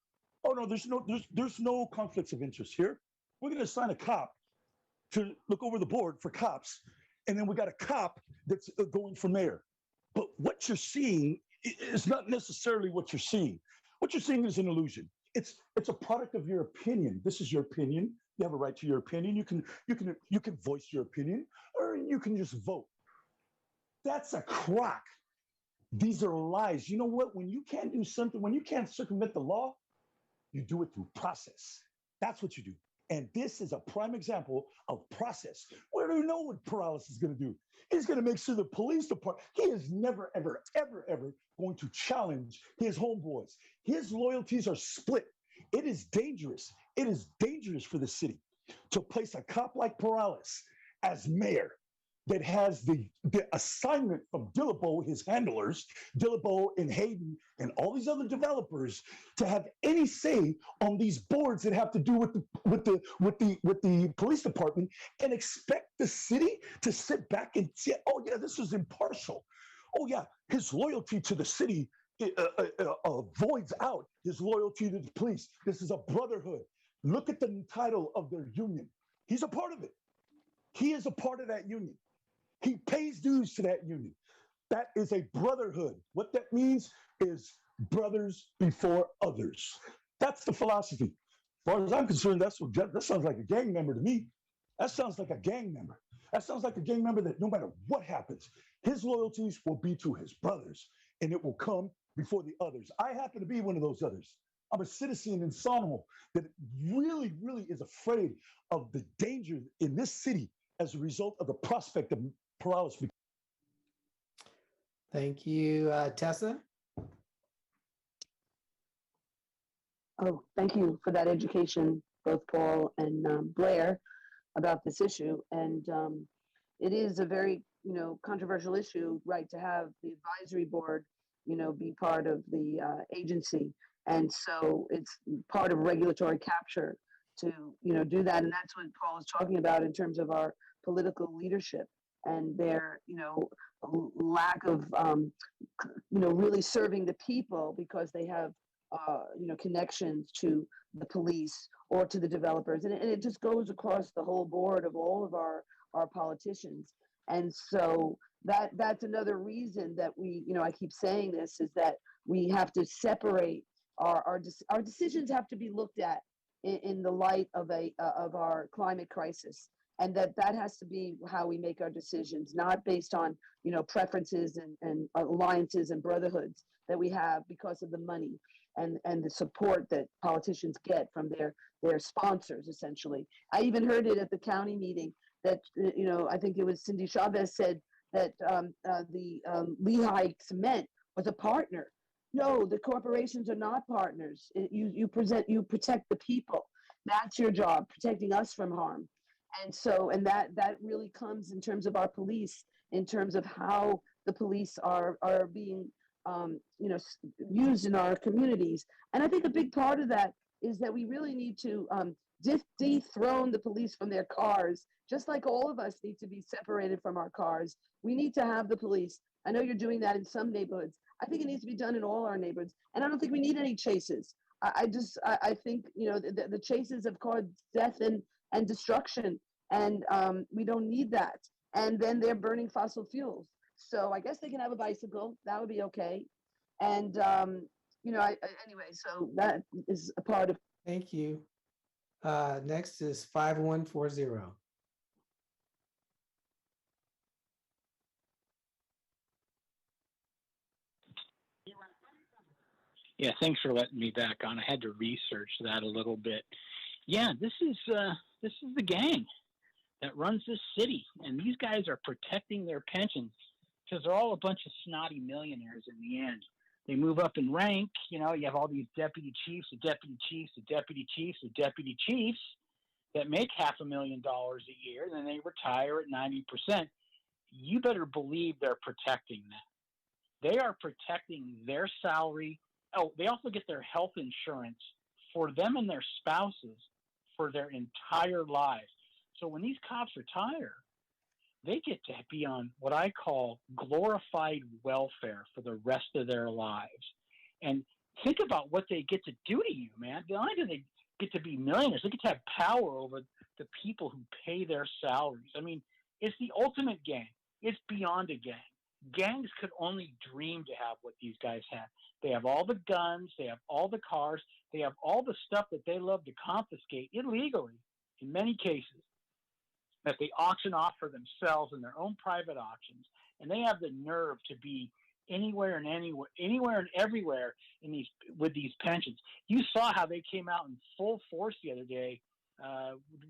[SPEAKER 4] Oh no, there's no conflicts of interest here. We're going to assign a cop to look over the board for cops, and then we got a cop that's going for mayor. But what you're seeing is not necessarily what you're seeing. What you're seeing is an illusion. It's a product of your opinion. This is your opinion. You have a right to your opinion. You can voice your opinion, or you can just vote. That's a crock. These are lies. You know what? When you can't do something, when you can't circumvent the law, you do it through process. That's what you do. And this is a prime example of process. We don't know what Perales is going to do. He's going to make sure the police department, he is never, ever, ever, ever going to challenge his homeboys. His loyalties are split. It is dangerous. It is dangerous for the city to place a cop like Perales as mayor that has the assignment from Dillabo, his handlers, Dillabo and Hayden and all these other developers to have any say on these boards that have to do with the police department, and expect the city to sit back and say, oh yeah, this is impartial. Oh yeah, his loyalty to the city voids out his loyalty to the police. This is a brotherhood. Look at the title of their union. He's a part of it. He is a part of that union. He pays dues to that union. That is a brotherhood. What that means is brothers before others. That's the philosophy. As far as I'm concerned, that sounds like a gang member to me. That sounds like a gang member. That sounds like a gang member that no matter what happens, his loyalties will be to his brothers, and it will come before the others. I happen to be one of those others. I'm a citizen in Sonoma that really, really is afraid of the danger in this city as a result of the prospect of Perales.
[SPEAKER 1] Thank you, Tessa.
[SPEAKER 5] Oh, thank you for that education, both Paul and Blair, about this issue. And it is a very, controversial issue, right, to have the advisory board, be part of the agency. And so it's part of regulatory capture to, do that. And that's what Paul is talking about in terms of our political leadership and their, lack of, really serving the people because they have, connections to the police or to the developers. And it just goes across the whole board of all of our politicians. And so that's another reason that we, I keep saying this, is that we have to separate our decisions have to be looked at in the light of our climate crisis. And that has to be how we make our decisions, not based on, preferences and alliances and brotherhoods that we have because of the money and the support that politicians get from their sponsors, essentially. I even heard it at the county meeting that, I think it was Cindy Chavez said that the Lehigh Cement was a partner. No, the corporations are not partners. You protect the people. That's your job, protecting us from harm. And so, and that really comes in terms of our police, in terms of how the police are being, used in our communities. And I think a big part of that is that we really need to dethrone the police from their cars, just like all of us need to be separated from our cars. We need to have the police. I know you're doing that in some neighborhoods. I think it needs to be done in all our neighborhoods. And I don't think we need any chases. I think, the chases have caused death and destruction. And we don't need that. And then they're burning fossil fuels. So I guess they can have a bicycle. That would be okay. And, anyway, so that is a part of.
[SPEAKER 1] Thank you. Next is 5140.
[SPEAKER 13] Yeah, thanks for letting me back on. I had to research that a little bit. Yeah, this is the gang that runs this city, and these guys are protecting their pensions because they're all a bunch of snotty millionaires in the end. They move up in rank. You have all these deputy chiefs, the deputy chiefs, the deputy chiefs, the deputy chiefs that make $500,000 a year, and then they retire at 90%. You better believe they're protecting that. They are protecting their salary. Oh, they also get their health insurance for them and their spouses for their entire lives. So when these cops retire, they get to be on what I call glorified welfare for the rest of their lives. And think about what they get to do to you, man. Not only do they get to be millionaires, they get to have power over the people who pay their salaries. I mean, it's the ultimate gang. It's beyond a gang. Gangs could only dream to have what these guys have. They have all the guns, they have all the cars, they have all the stuff that they love to confiscate illegally in many cases that they auction off for themselves in their own private auctions. And they have the nerve to be anywhere and everywhere in with these pensions. You saw how they came out in full force the other day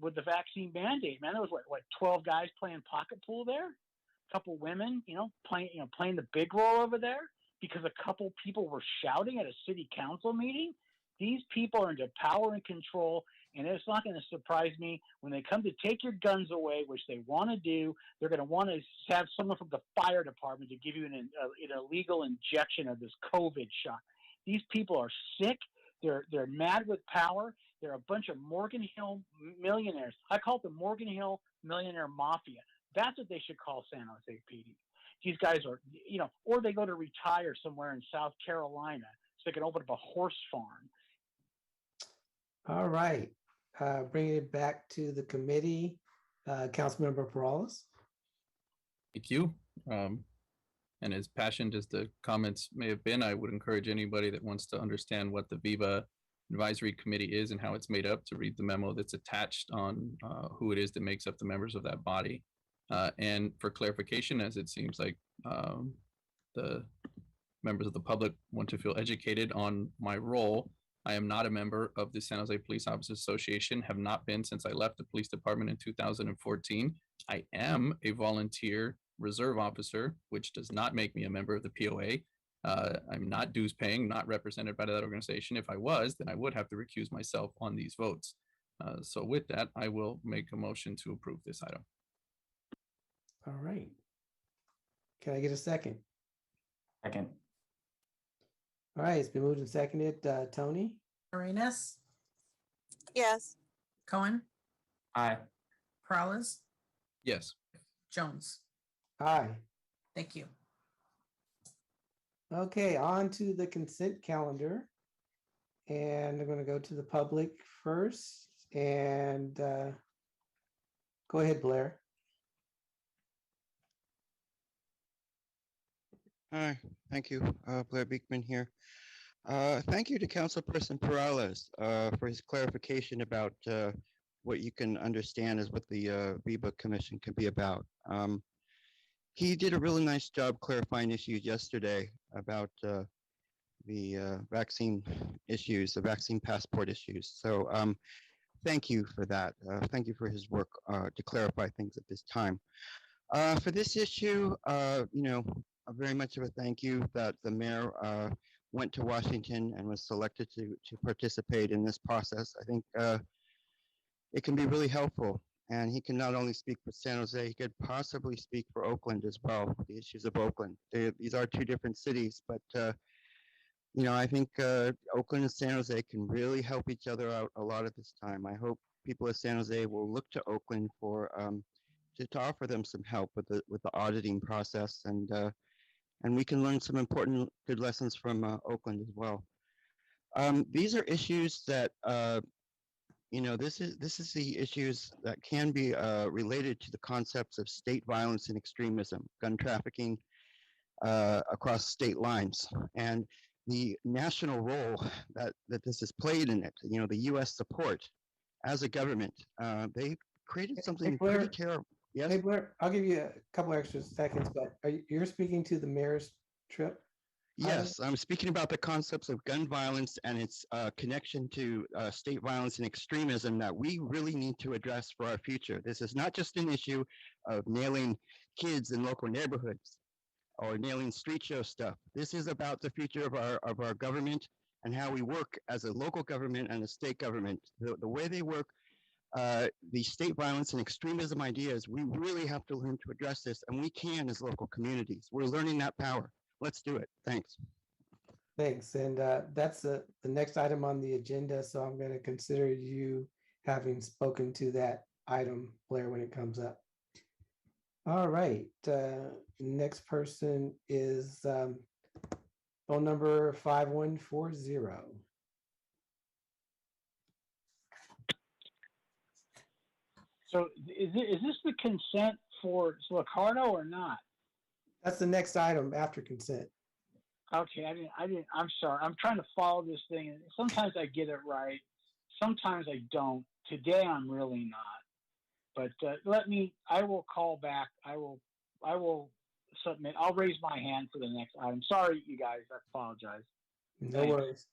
[SPEAKER 13] with the vaccine mandate. Man, there was what 12 guys playing pocket pool there, a couple women, playing the big role over there because a couple people were shouting at a city council meeting. These people are into power and control, and it's not going to surprise me when they come to take your guns away, which they want to do. They're going to want to have someone from the fire department to give you an illegal injection of this COVID shot. These people are sick. They're mad with power. They're a bunch of Morgan Hill millionaires. I call it the Morgan Hill millionaire mafia. That's what they should call San Jose PD. These guys are, or they go to retire somewhere in South Carolina so they can open up a horse farm.
[SPEAKER 1] All right. Bringing it back to the committee, Councilmember Perales.
[SPEAKER 11] Thank you. And as passionate as the comments may have been, I would encourage anybody that wants to understand what the VIVA Advisory Committee is and how it's made up to read the memo that's attached on who it is that makes up the members of that body. And for clarification, as it seems like the members of the public want to feel educated on my role, I am not a member of the San Jose Police Officers Association, have not been since I left the police department in 2014. I am a volunteer reserve officer, which does not make me a member of the POA. I'm not dues paying, not represented by that organization. If I was, then I would have to recuse myself on these votes. So with that, I will make a motion to approve this item.
[SPEAKER 1] All right. Can I get a second?
[SPEAKER 10] Second.
[SPEAKER 1] All right, it's been moved and seconded. Tony?
[SPEAKER 3] Arenas,
[SPEAKER 14] Yes.
[SPEAKER 3] Cohen,
[SPEAKER 10] Aye.
[SPEAKER 3] Perales,
[SPEAKER 11] Yes.
[SPEAKER 3] Jones.
[SPEAKER 1] Aye.
[SPEAKER 3] Thank you.
[SPEAKER 1] Okay, on to the consent calendar. And I'm going to go to the public first. And go ahead, Blair.
[SPEAKER 6] Hi, thank you. Blair Beekman here. Thank you to Councilperson Perales for his clarification about what you can understand as what the VIVA Commission can be about. He did a really nice job clarifying issues yesterday about the vaccine issues, the vaccine passport issues. So thank you for that. Thank you for his work to clarify things at this time. For this issue, very much of a thank you that the mayor went to Washington and was selected to participate in this process. I think it can be really helpful. And he can not only speak for San Jose, he could possibly speak for Oakland as well, the issues of Oakland. These are two different cities, but I think Oakland and San Jose can really help each other out a lot at this time. I hope people of San Jose will look to Oakland for to offer them some help with the auditing process, and we can learn some important good lessons from Oakland as well. These are issues that this is the issues that can be related to the concepts of state violence and extremism, gun trafficking across state lines, and the national role that this has played in it. The U.S. support as a government. They created something pretty terrible. Yes.
[SPEAKER 1] Hey Blair, I'll give you a couple extra seconds, but you're speaking to the mayor's trip?
[SPEAKER 6] Yes, I'm speaking about the concepts of gun violence and its connection to state violence and extremism that we really need to address for our future. This is not just an issue of nailing kids in local neighborhoods or nailing street show stuff. This is about the future of our government and how we work as a local government and a state government. The way they work, the state violence and extremism ideas, we really have to learn to address this, and we can as local communities. We're learning that power. Let's do it. Thanks.
[SPEAKER 1] Thanks. And that's the next item on the agenda. So I'm going to consider you having spoken to that item, Blair, when it comes up. All right. Next person is phone number 5140.
[SPEAKER 13] So is this the consent for Locarno or not?
[SPEAKER 1] That's the next item after consent.
[SPEAKER 13] Okay, I'm sorry. I'm trying to follow this thing, and sometimes I get it right, sometimes I don't. Today I'm really not. But I will call back. I will submit. I'll raise my hand for the next item. Sorry, you guys. I apologize.
[SPEAKER 1] No worries.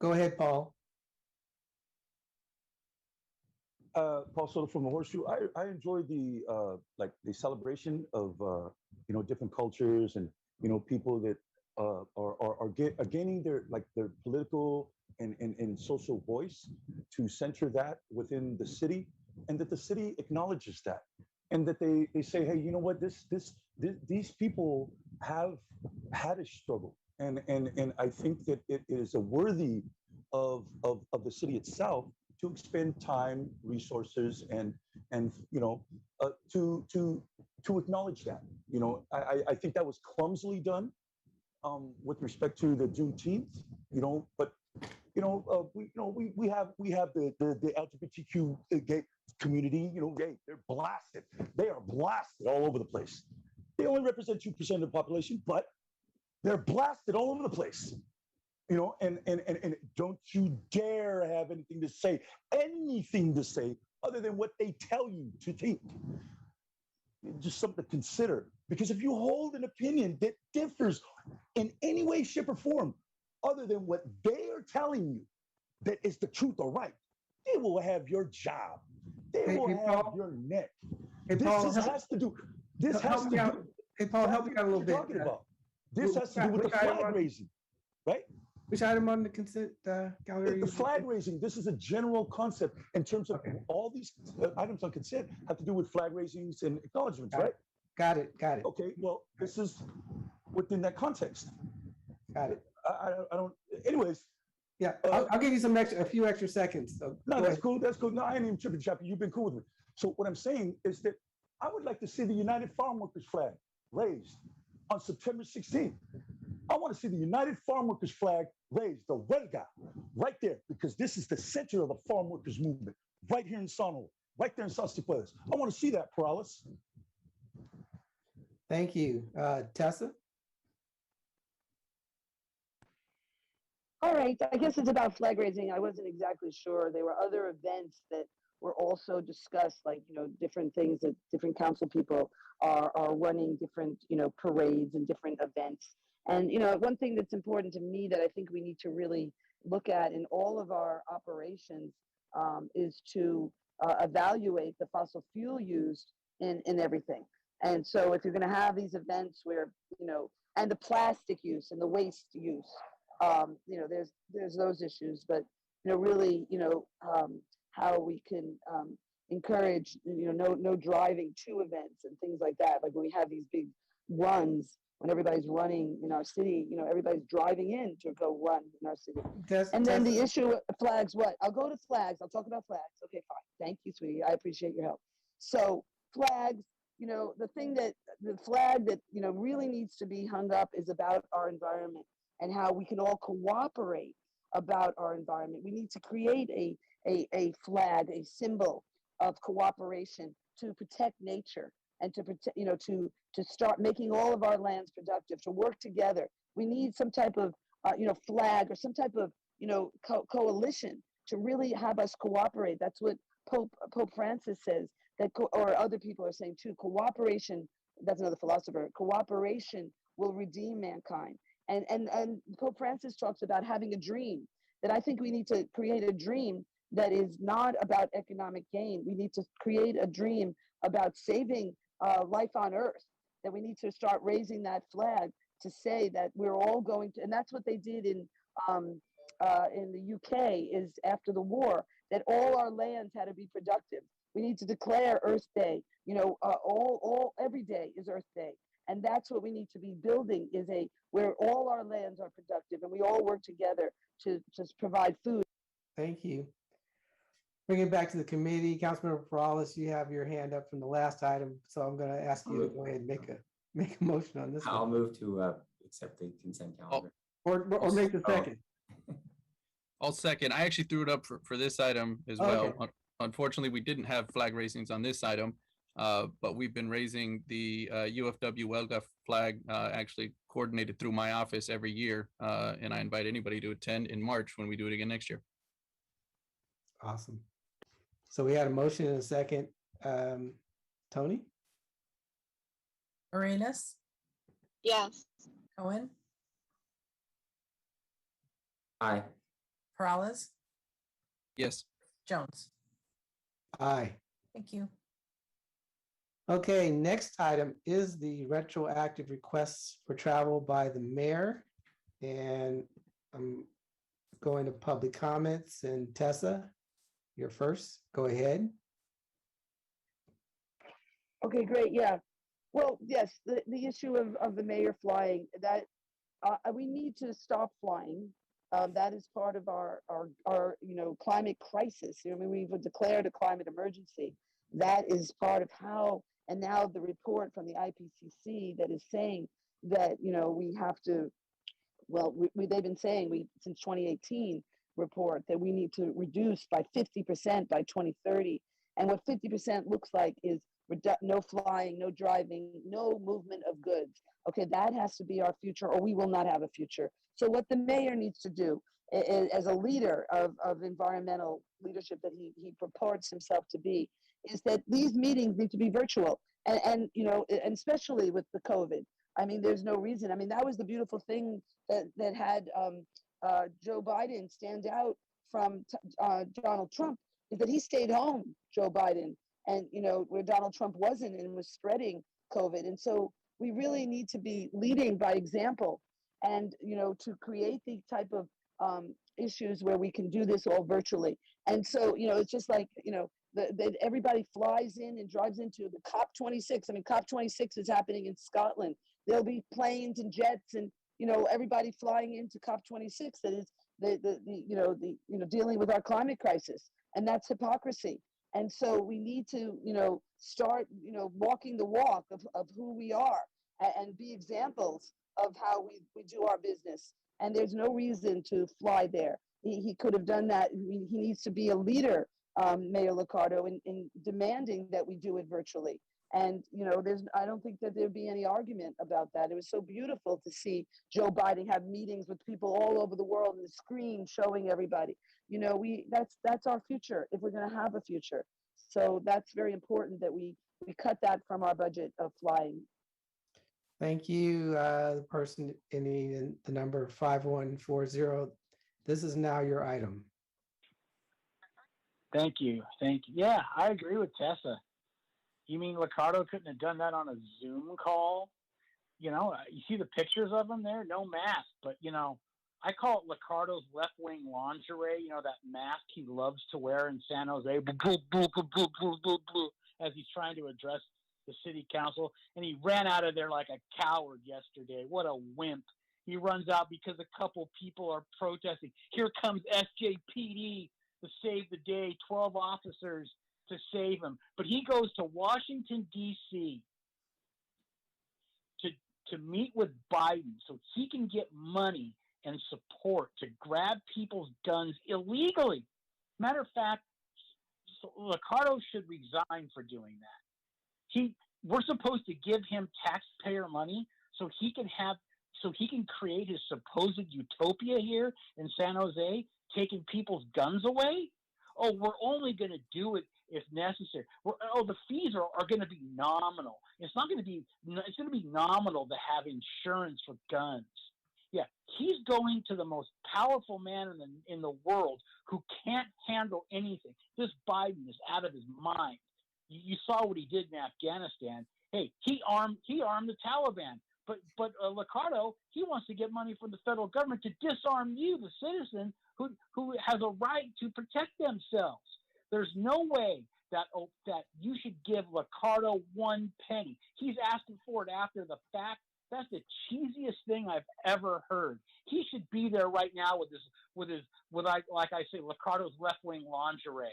[SPEAKER 1] Go ahead, Paul.
[SPEAKER 4] Paul Soto from the Horseshoe. I enjoy the the celebration of different cultures and people that are gaining their political and social voice, to center that within the city, and that the city acknowledges that, and that they say, hey, you know what, these people have had a struggle, and I think that it is a worthy of the city itself to expend time, resources, and to acknowledge that. I think that was clumsily done with respect to the Juneteenth. But we have the LGBTQ gay community. They're blasted. They are blasted all over the place. They only represent 2% of the population, but they're blasted all over the place. And don't you dare have anything to say other than what they tell you to think. Just something to consider, because if you hold an opinion that differs in any way, shape, or form other than what they are telling you that is the truth or right, they will have your job. They will have your neck.
[SPEAKER 1] Hey, Paul,
[SPEAKER 4] this has to do. This has to do.
[SPEAKER 1] Hey, Paul, help me out a little bit.
[SPEAKER 4] This has to do with the flag raising, right?
[SPEAKER 1] Which item on the consent calendar?
[SPEAKER 4] The flag raising. This is a general concept in terms of all these items on consent have to do with flag raisings and acknowledgements, right?
[SPEAKER 1] Got it.
[SPEAKER 4] Okay. Well, this is within that context.
[SPEAKER 1] Got it.
[SPEAKER 4] I don't. Anyways.
[SPEAKER 1] Yeah, I'll give you a few extra seconds. So
[SPEAKER 4] no, that's cool. That's cool. No, I ain't even tripping, Chappie. You've been cool with me. So what I'm saying is that I would like to see the United Farm Workers flag raised on September 16th. I want to see the United Farm Workers flag raised, the huelga, right there, because this is the center of the farm workers movement, right here in Sonoma, right there in San Cipuedes. I want to see that, Perales.
[SPEAKER 1] Thank you. Tessa?
[SPEAKER 5] All right, I guess it's about flag raising. I wasn't exactly sure. There were other events that were also discussed, like, different things that different council people are running, different, parades and different events. And, one thing that's important to me that I think we need to really look at in all of our operations is to evaluate the fossil fuel used in everything. And so if you're going to have these events where, and the plastic use and the waste use, there's those issues, but, really, how we can encourage, no driving to events and things like that. Like when we have these big runs, when everybody's running in our city, everybody's driving in to go run in our city. And then the issue with flags, what? I'll go to flags. I'll talk about flags. Okay, fine. Thank you, sweetie. I appreciate your help. So flags, the flag that, really needs to be hung up is about our environment and how we can all cooperate about our environment. We need to create a flag, a symbol of cooperation to protect nature and to protect, to start making all of our lands productive, to work together. We need some type of, flag or some type of, coalition to really have us cooperate. That's what Pope Francis says, or other people are saying too. Cooperation, that's another philosopher, cooperation will redeem mankind. And Pope Francis talks about having a dream, that I think we need to create a dream that is not about economic gain. We need to create a dream about saving life on earth, that we need to start raising that flag to say that we're all going to, and that's what they did in the UK, is after the war, that all our lands had to be productive. We need to declare Earth Day, every day is Earth Day. And that's what we need to be building, is where all our lands are productive and we all work together to just provide food.
[SPEAKER 1] Thank you. Bring it back to the committee. Councilmember Perales, you have your hand up from the last item, so I'm going to ask you to go ahead and make a motion on this.
[SPEAKER 10] I'll move to accept the consent calendar.
[SPEAKER 1] Or make the second.
[SPEAKER 11] I'll second. I actually threw it up for this item as well. Unfortunately, we didn't have flag raisings on this item, but we've been raising the UFW Welga flag, actually coordinated through my office every year, and I invite anybody to attend in March when we do it again next year.
[SPEAKER 1] Awesome. So we had a motion and a second. Tony?
[SPEAKER 3] Arenas?
[SPEAKER 14] Yes.
[SPEAKER 3] Cohen?
[SPEAKER 10] Aye.
[SPEAKER 3] Perales?
[SPEAKER 11] Yes.
[SPEAKER 3] Jones?
[SPEAKER 1] Aye.
[SPEAKER 3] Thank you.
[SPEAKER 1] Okay, next item is the retroactive requests for travel by the mayor. And I'm going to public comments, and Tessa, you're first. Go ahead.
[SPEAKER 5] Okay, great. Yeah. Well, yes, the issue of the mayor flying, that we need to stop flying. That is part of our climate crisis. We've declared a climate emergency. That is part of how, and now the report from the IPCC that is saying that, we have to, they've been saying since 2018 report that we need to reduce by 50% by 2030. And what 50% looks like is no flying, no driving, no movement of goods. Okay, that has to be our future, or we will not have a future. So what the mayor needs to do as a leader of environmental leadership that he purports himself to be, is that these meetings need to be virtual. And especially with the COVID. I mean, there's no reason. I mean, that was the beautiful thing that had Joe Biden stand out from Donald Trump, is that he stayed home, Joe Biden, and where Donald Trump wasn't and was spreading COVID. And so we really need to be leading by example, and to create the type of issues where we can do this all virtually. And so it's just like that everybody flies in and drives into the COP26. I mean, COP26 is happening in Scotland. There'll be planes and jets and everybody flying into COP26. That is the dealing with our climate crisis, and that's hypocrisy. And so we need to start walking the walk of who we are, and be examples of how we do our business. And there's no reason to fly there. He could have done that. He needs to be a leader, Mayor Liccardo, in demanding that we do it virtually. And I don't think that there'd be any argument about that. It was so beautiful to see Joe Biden have meetings with people all over the world, and the screen showing everybody. That's our future if we're going to have a future. So that's very important that we cut that from our budget of flying.
[SPEAKER 1] Thank you. The person ending the number 5140. This is now your item.
[SPEAKER 13] Thank you. Yeah, I agree with Tessa. You mean Liccardo couldn't have done that on a Zoom call? You see the pictures of him there, no mask, but I call it Liccardo's left-wing lingerie, that mask he loves to wear in San Jose, as he's trying to address the city council. And he ran out of there like a coward yesterday. What a wimp. He runs out because a couple people are protesting. Here comes SJPD to save the day, 12 officers to save him. But he goes to Washington, D.C. to meet with Biden so he can get money and support to grab people's guns illegally. Matter of fact, Liccardo should resign for doing that. We're supposed to give him taxpayer money so he can create his supposed utopia here in San Jose, taking people's guns away. Oh, we're only going to do it if necessary. The fees are going to be nominal. It's going to be nominal to have insurance for guns. Yeah, he's going to the most powerful man in the world who can't handle anything. This Biden is out of his mind. You saw what he did in Afghanistan. Hey, he armed the Taliban. But Liccardo, he wants to get money from the federal government to disarm you, the citizen, who has a right to protect themselves. There's no way that you should give Liccardo 1 penny. He's asking for it after the fact. That's the cheesiest thing I've ever heard. He should be there right now with like I say, Liccardo's left-wing lingerie.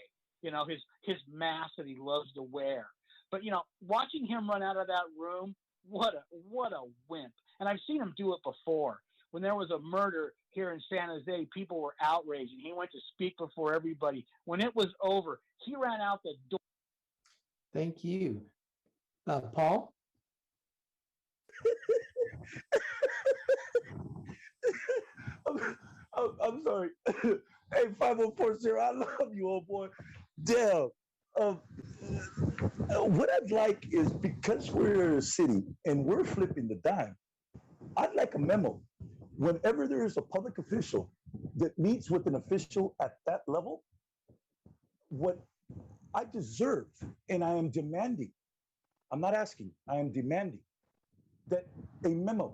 [SPEAKER 13] His mask that he loves to wear. But watching him run out of that room, what a wimp. And I've seen him do it before. When there was a murder here in San Jose, people were outraged, and he went to speak before everybody. When it was over, he ran out the door.
[SPEAKER 1] Thank you. Paul?
[SPEAKER 4] I'm sorry. Hey, 5040, I love you, old boy. Damn. What I'd like is, because we're a city and we're flipping the dime, I'd like a memo. Whenever there is a public official that meets with an official at that level, what I deserve, and I am demanding, I'm not asking, I am demanding that a memo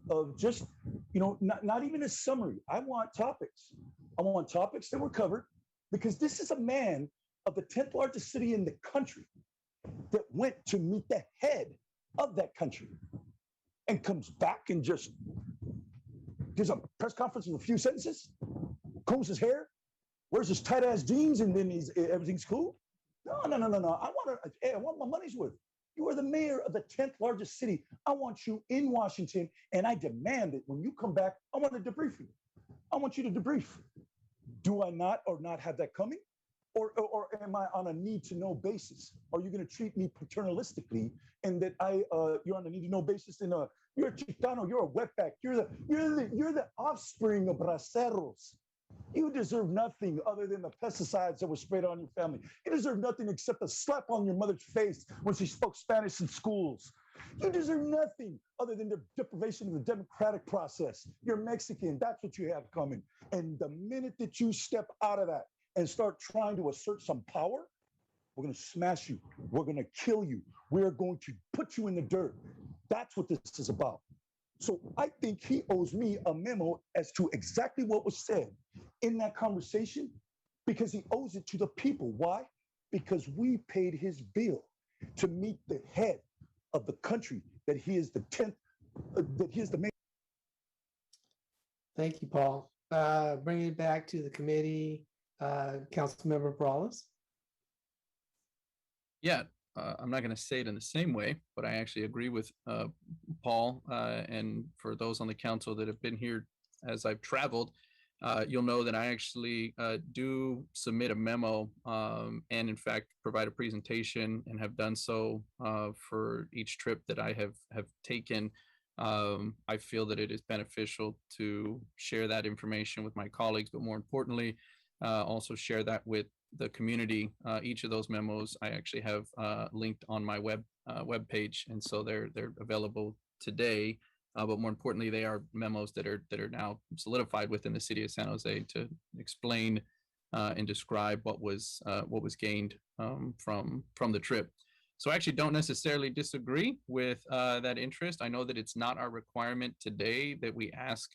[SPEAKER 4] of just, not even a summary. I want topics. I want topics that were covered, because this is a man of the 10th largest city in the country that went to meet the head of that country and comes back and just gives a press conference with a few sentences, combs his hair, wears his tight ass jeans, and then everything's cool. No. I want my money's worth. You are the mayor of the 10th largest city. I want you in Washington, and I demand that when you come back, I want to debrief you. I want you to debrief. Do I not have that coming? Or am I on a need-to-know basis? Are you going to treat me paternalistically, and that you're on a need-to-know basis? And you're a Chicano, you're a wetback, you're the offspring of braceros. You deserve nothing other than the pesticides that were sprayed on your family. You deserve nothing except a slap on your mother's face when she spoke Spanish in schools. You deserve nothing other than the deprivation of the democratic process. You're Mexican, that's what you have coming. And the minute that you step out of that and start trying to assert some power, we're going to smash you. We're going to kill you. We're going to put you in the dirt. That's what this is about. So I think he owes me a memo as to exactly what was said in that conversation, because he owes it to the people. Why? Because we paid his bill to meet the head of the country, that he is the 10th, that he is the mayor.
[SPEAKER 1] Thank you, Paul. Bringing it back to the committee, Councilmember Brawlers.
[SPEAKER 11] Yeah, I'm not going to say it in the same way, but I actually agree with Paul. And for those on the council that have been here as I've traveled, you'll know that I actually do submit a memo and in fact provide a presentation, and have done so for each trip that I have taken. I feel that it is beneficial to share that information with my colleagues, but more importantly, also share that with the community. Each of those memos I actually have linked on my web page, and so they're available today. But more importantly, they are memos that are now solidified within the city of San Jose to explain and describe what was gained from the trip. So I actually don't necessarily disagree with that interest. I know that it's not our requirement today that we ask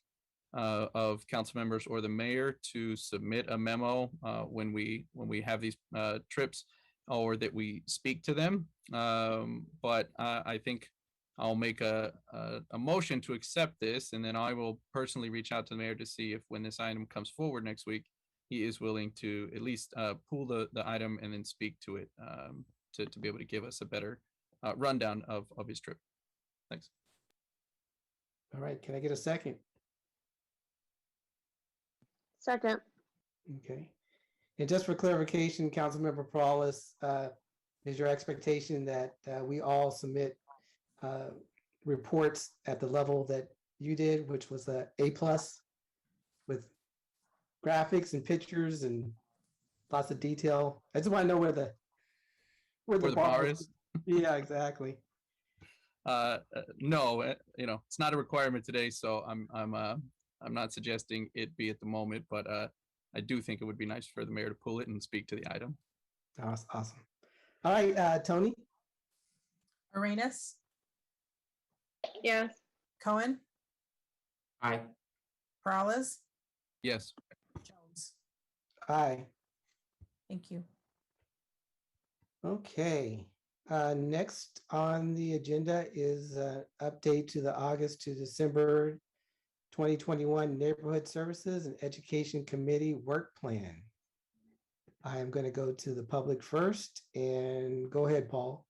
[SPEAKER 11] of council members or the mayor to submit a memo when we have these trips, or that we speak to them. But I think I'll make a motion to accept this, and then I will personally reach out to the mayor to see if, when this item comes forward next week, he is willing to at least pull the item and then speak to it to be able to give us a better rundown of his trip. Thanks.
[SPEAKER 1] All right, can I get a second?
[SPEAKER 12] Second.
[SPEAKER 1] Okay. And just for clarification, Councilmember Paulus, is your expectation that we all submit reports at the level that you did, which was a A+ with graphics and pictures and lots of detail? I just want to know where the
[SPEAKER 11] bar is?
[SPEAKER 1] Yeah, exactly.
[SPEAKER 11] No, it's not a requirement today, so I'm not suggesting it be at the moment, but I do think it would be nice for the mayor to pull it and speak to the item.
[SPEAKER 1] Awesome. All right, Tony.
[SPEAKER 3] Arenas,
[SPEAKER 2] Yes.
[SPEAKER 3] Cohen,
[SPEAKER 10] Aye.
[SPEAKER 3] Peralez,
[SPEAKER 11] Yes.
[SPEAKER 3] Jones.
[SPEAKER 1] Aye.
[SPEAKER 3] Thank you.
[SPEAKER 1] Okay. Next on the agenda is update to the August to December 2021 Neighborhood Services and Education Committee Work Plan. I am going to go to the public first, and go ahead, Paul.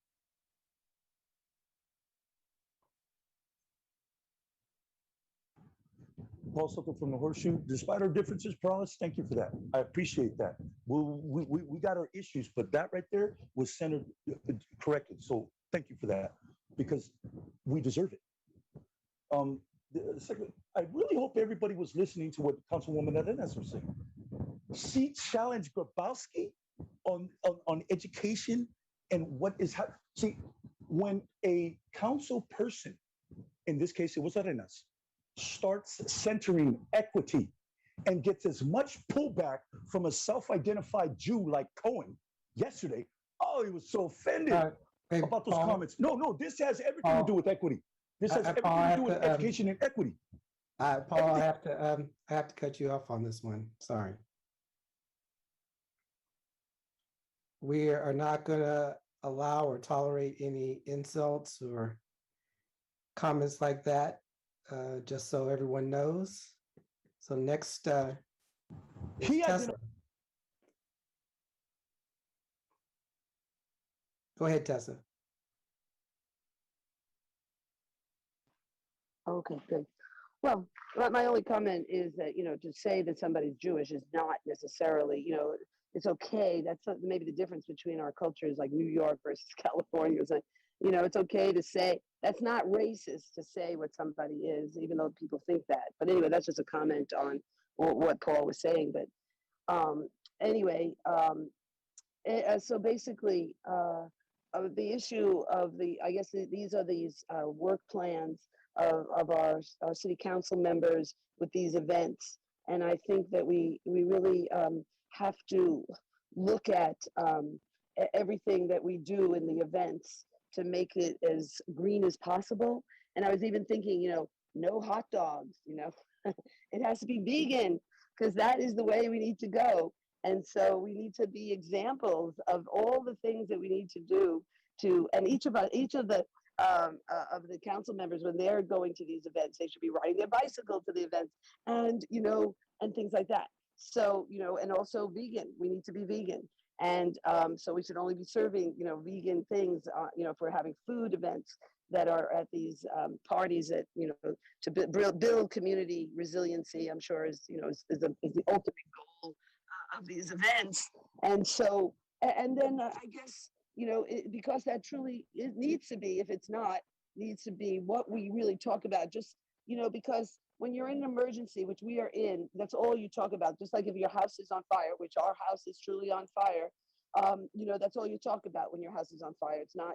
[SPEAKER 4] Paul Soto from the Horseshoe. Despite our differences, Peralez, thank you for that. I appreciate that. We got our issues, but that right there was centered correctly. So thank you for that, because we deserve it. Second, I really hope everybody was listening to what Councilwoman Arenas was saying. She challenged Grabowski on education and what is happening. See, when a council person, in this case it was Arenas, starts centering equity and gets as much pullback from a self-identified Jew like Cohen yesterday, oh, he was so offended about those comments. No, this has everything to do with equity. This has everything to do with education and equity.
[SPEAKER 1] Paul, I have to cut you off on this one. Sorry. We are not going to allow or tolerate any insults or comments like that, just so everyone knows. So next, Tessa. Go ahead, Tessa.
[SPEAKER 5] Okay, good. Well, my only comment is that, to say that somebody's Jewish is not necessarily, it's okay. That's maybe the difference between our cultures, like New York versus California. It's like, it's okay to say, that's not racist to say what somebody is, even though people think that. But anyway, that's just a comment on what Paul was saying. But anyway, so basically, the issue of I guess these are these work plans of our city council members with these events. And I think that we really have to look at everything that we do in the events to make it as green as possible. And I was even thinking, no hot dogs, it has to be vegan, because that is the way we need to go. And so we need to be examples of all the things that we need to do and each of the council members, when they're going to these events, they should be riding their bicycle to the events, and and things like that. So and also vegan. We need to be vegan, and so we should only be serving vegan things for having food events that are at these parties that to build community resiliency. I'm sure is the ultimate goal of these events. And so and then I guess because that truly it needs to be, if it's not, needs to be what we really talk about. Just because when you're in an emergency, which we are in, that's all you talk about. Just like if your house is on fire, which our house is truly on fire, that's all you talk about when your house is on fire. It's not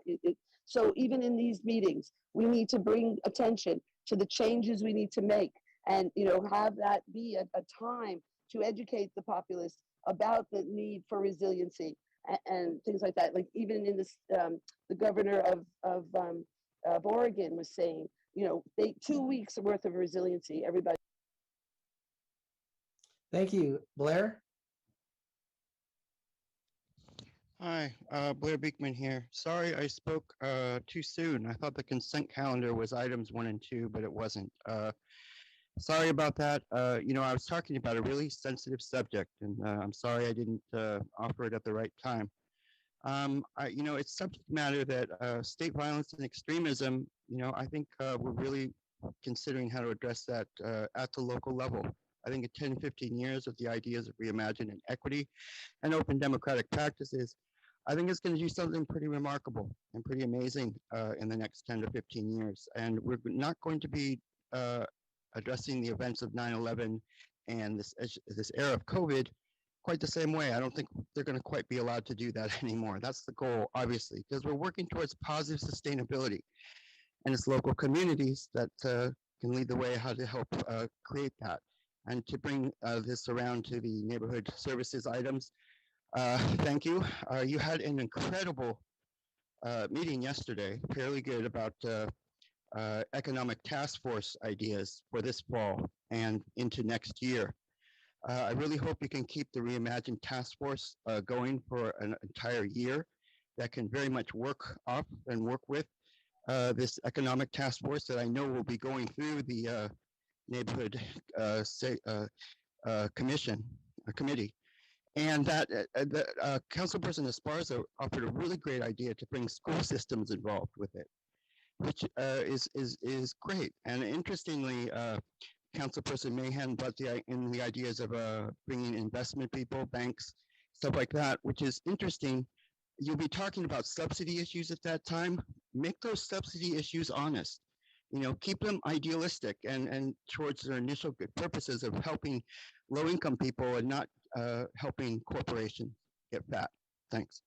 [SPEAKER 5] so even in these meetings, we need to bring attention to the changes we need to make, and have that be a time to educate the populace about the need for resiliency and things like that. Like even in this, the governor of Oregon was saying, 2 weeks worth of resiliency. Everybody.
[SPEAKER 1] Thank you, Blair.
[SPEAKER 6] Hi, Blair Beekman here. Sorry I spoke too soon. I thought the consent calendar was items 1 and 2, but it wasn't. Sorry about that. I was talking about a really sensitive subject, and I'm sorry I didn't offer it at the right time. It's subject matter that state violence and extremism, I think we're really considering how to address that at the local level. I think in 10, 15 years with the ideas of reimagine and equity and open democratic practices, I think it's going to do something pretty remarkable and pretty amazing in the next 10 to 15 years. And we're not going to be addressing the events of 9/11 and this era of COVID quite the same way. I don't think they're going to quite be allowed to do that anymore. That's the goal, obviously, because we're working towards positive sustainability. And it's local communities that can lead the way how to help create that. And to bring this around to the neighborhood services items, thank you. You had an incredible meeting yesterday, fairly good, about economic task force ideas for this fall and into next year. I really hope you can keep the Reimagine Task Force going for an entire year. That can very much work off and work with this economic task force that I know will be going through the neighborhood committee. And that Councilperson Esparza offered a really great idea to bring school systems involved with it, which is great. And interestingly, Councilperson Mahan brought in the ideas of bringing investment people, banks, stuff like that, which is interesting. You'll be talking about subsidy issues at that time. Make those subsidy issues honest. You know, keep them idealistic and towards their initial good purposes of helping low-income people and not helping corporations get fat. Thanks.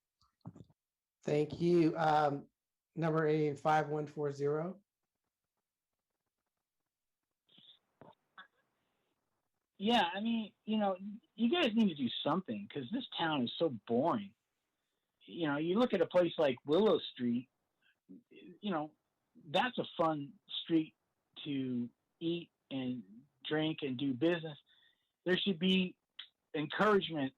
[SPEAKER 1] Thank you. Number 5140.
[SPEAKER 13] Yeah, I mean, you know, you guys need to do something because this town is so boring. You know, you look at a place like Willow Street, you know, that's a fun street to eat and drink and do business. There should be encouragement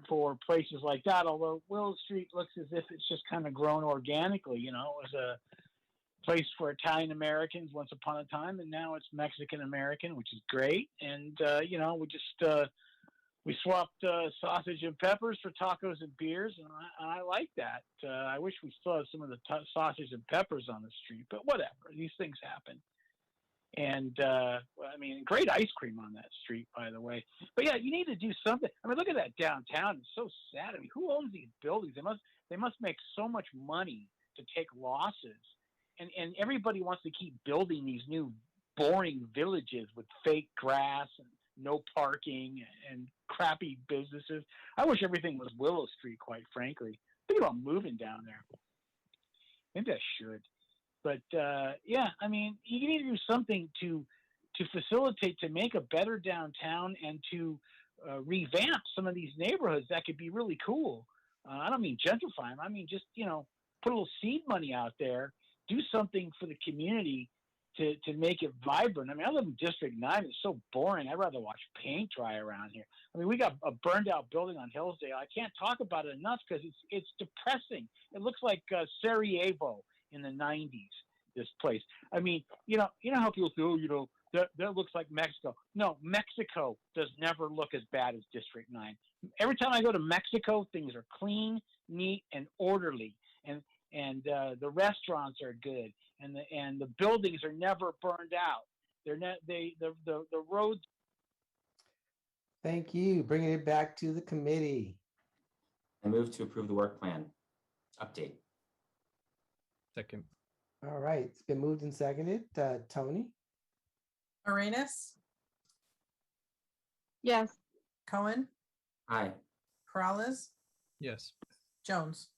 [SPEAKER 13] for places like that, although Willow Street looks as if it's just kind of grown organically. You know, it was a place for Italian Americans once upon a time, and now it's Mexican American, which is great. And you know, we swapped sausage and peppers for tacos and beers, and I like that. I wish we still had some of the sausage and peppers on the street, but whatever. These things happen. And I mean, great ice cream on that street, by the way. But yeah, you need to do something. I mean, look at that downtown. It's so sad. I mean, who owns these buildings? They must make so much money to take losses. And everybody wants to keep building these new boring villages with fake grass and no parking and crappy businesses. I wish everything was Willow Street, quite frankly. Think about moving down there. Maybe I should. But yeah, I mean, you need to do something to facilitate, to make a better downtown and to revamp some of these neighborhoods that could be really cool. I don't mean gentrify them. I mean just, you know, put a little seed money out there, do something for the community to make it vibrant. I mean, I live in District 9. It's so boring. I'd rather watch paint dry around here. I mean, we got a burned out building on Hillsdale. I can't talk about it enough because it's depressing. It looks like Sarajevo in the 90s, this place. I mean, you know how people say, oh, you know, that looks like Mexico. No, Mexico does never look as bad as District 9. Every time I go to Mexico, things are clean, neat, and orderly. And the restaurants are good, and the buildings are never burned out. The roads.
[SPEAKER 1] Thank you. Bringing it back to the committee.
[SPEAKER 10] I move to approve the work plan update.
[SPEAKER 11] Second.
[SPEAKER 1] All right, it's been moved and seconded. Tony?
[SPEAKER 3] Arenas,
[SPEAKER 2] Yes.
[SPEAKER 3] Cohen,
[SPEAKER 10] Aye.
[SPEAKER 3] Peralez,
[SPEAKER 11] Yes.
[SPEAKER 3] Jones.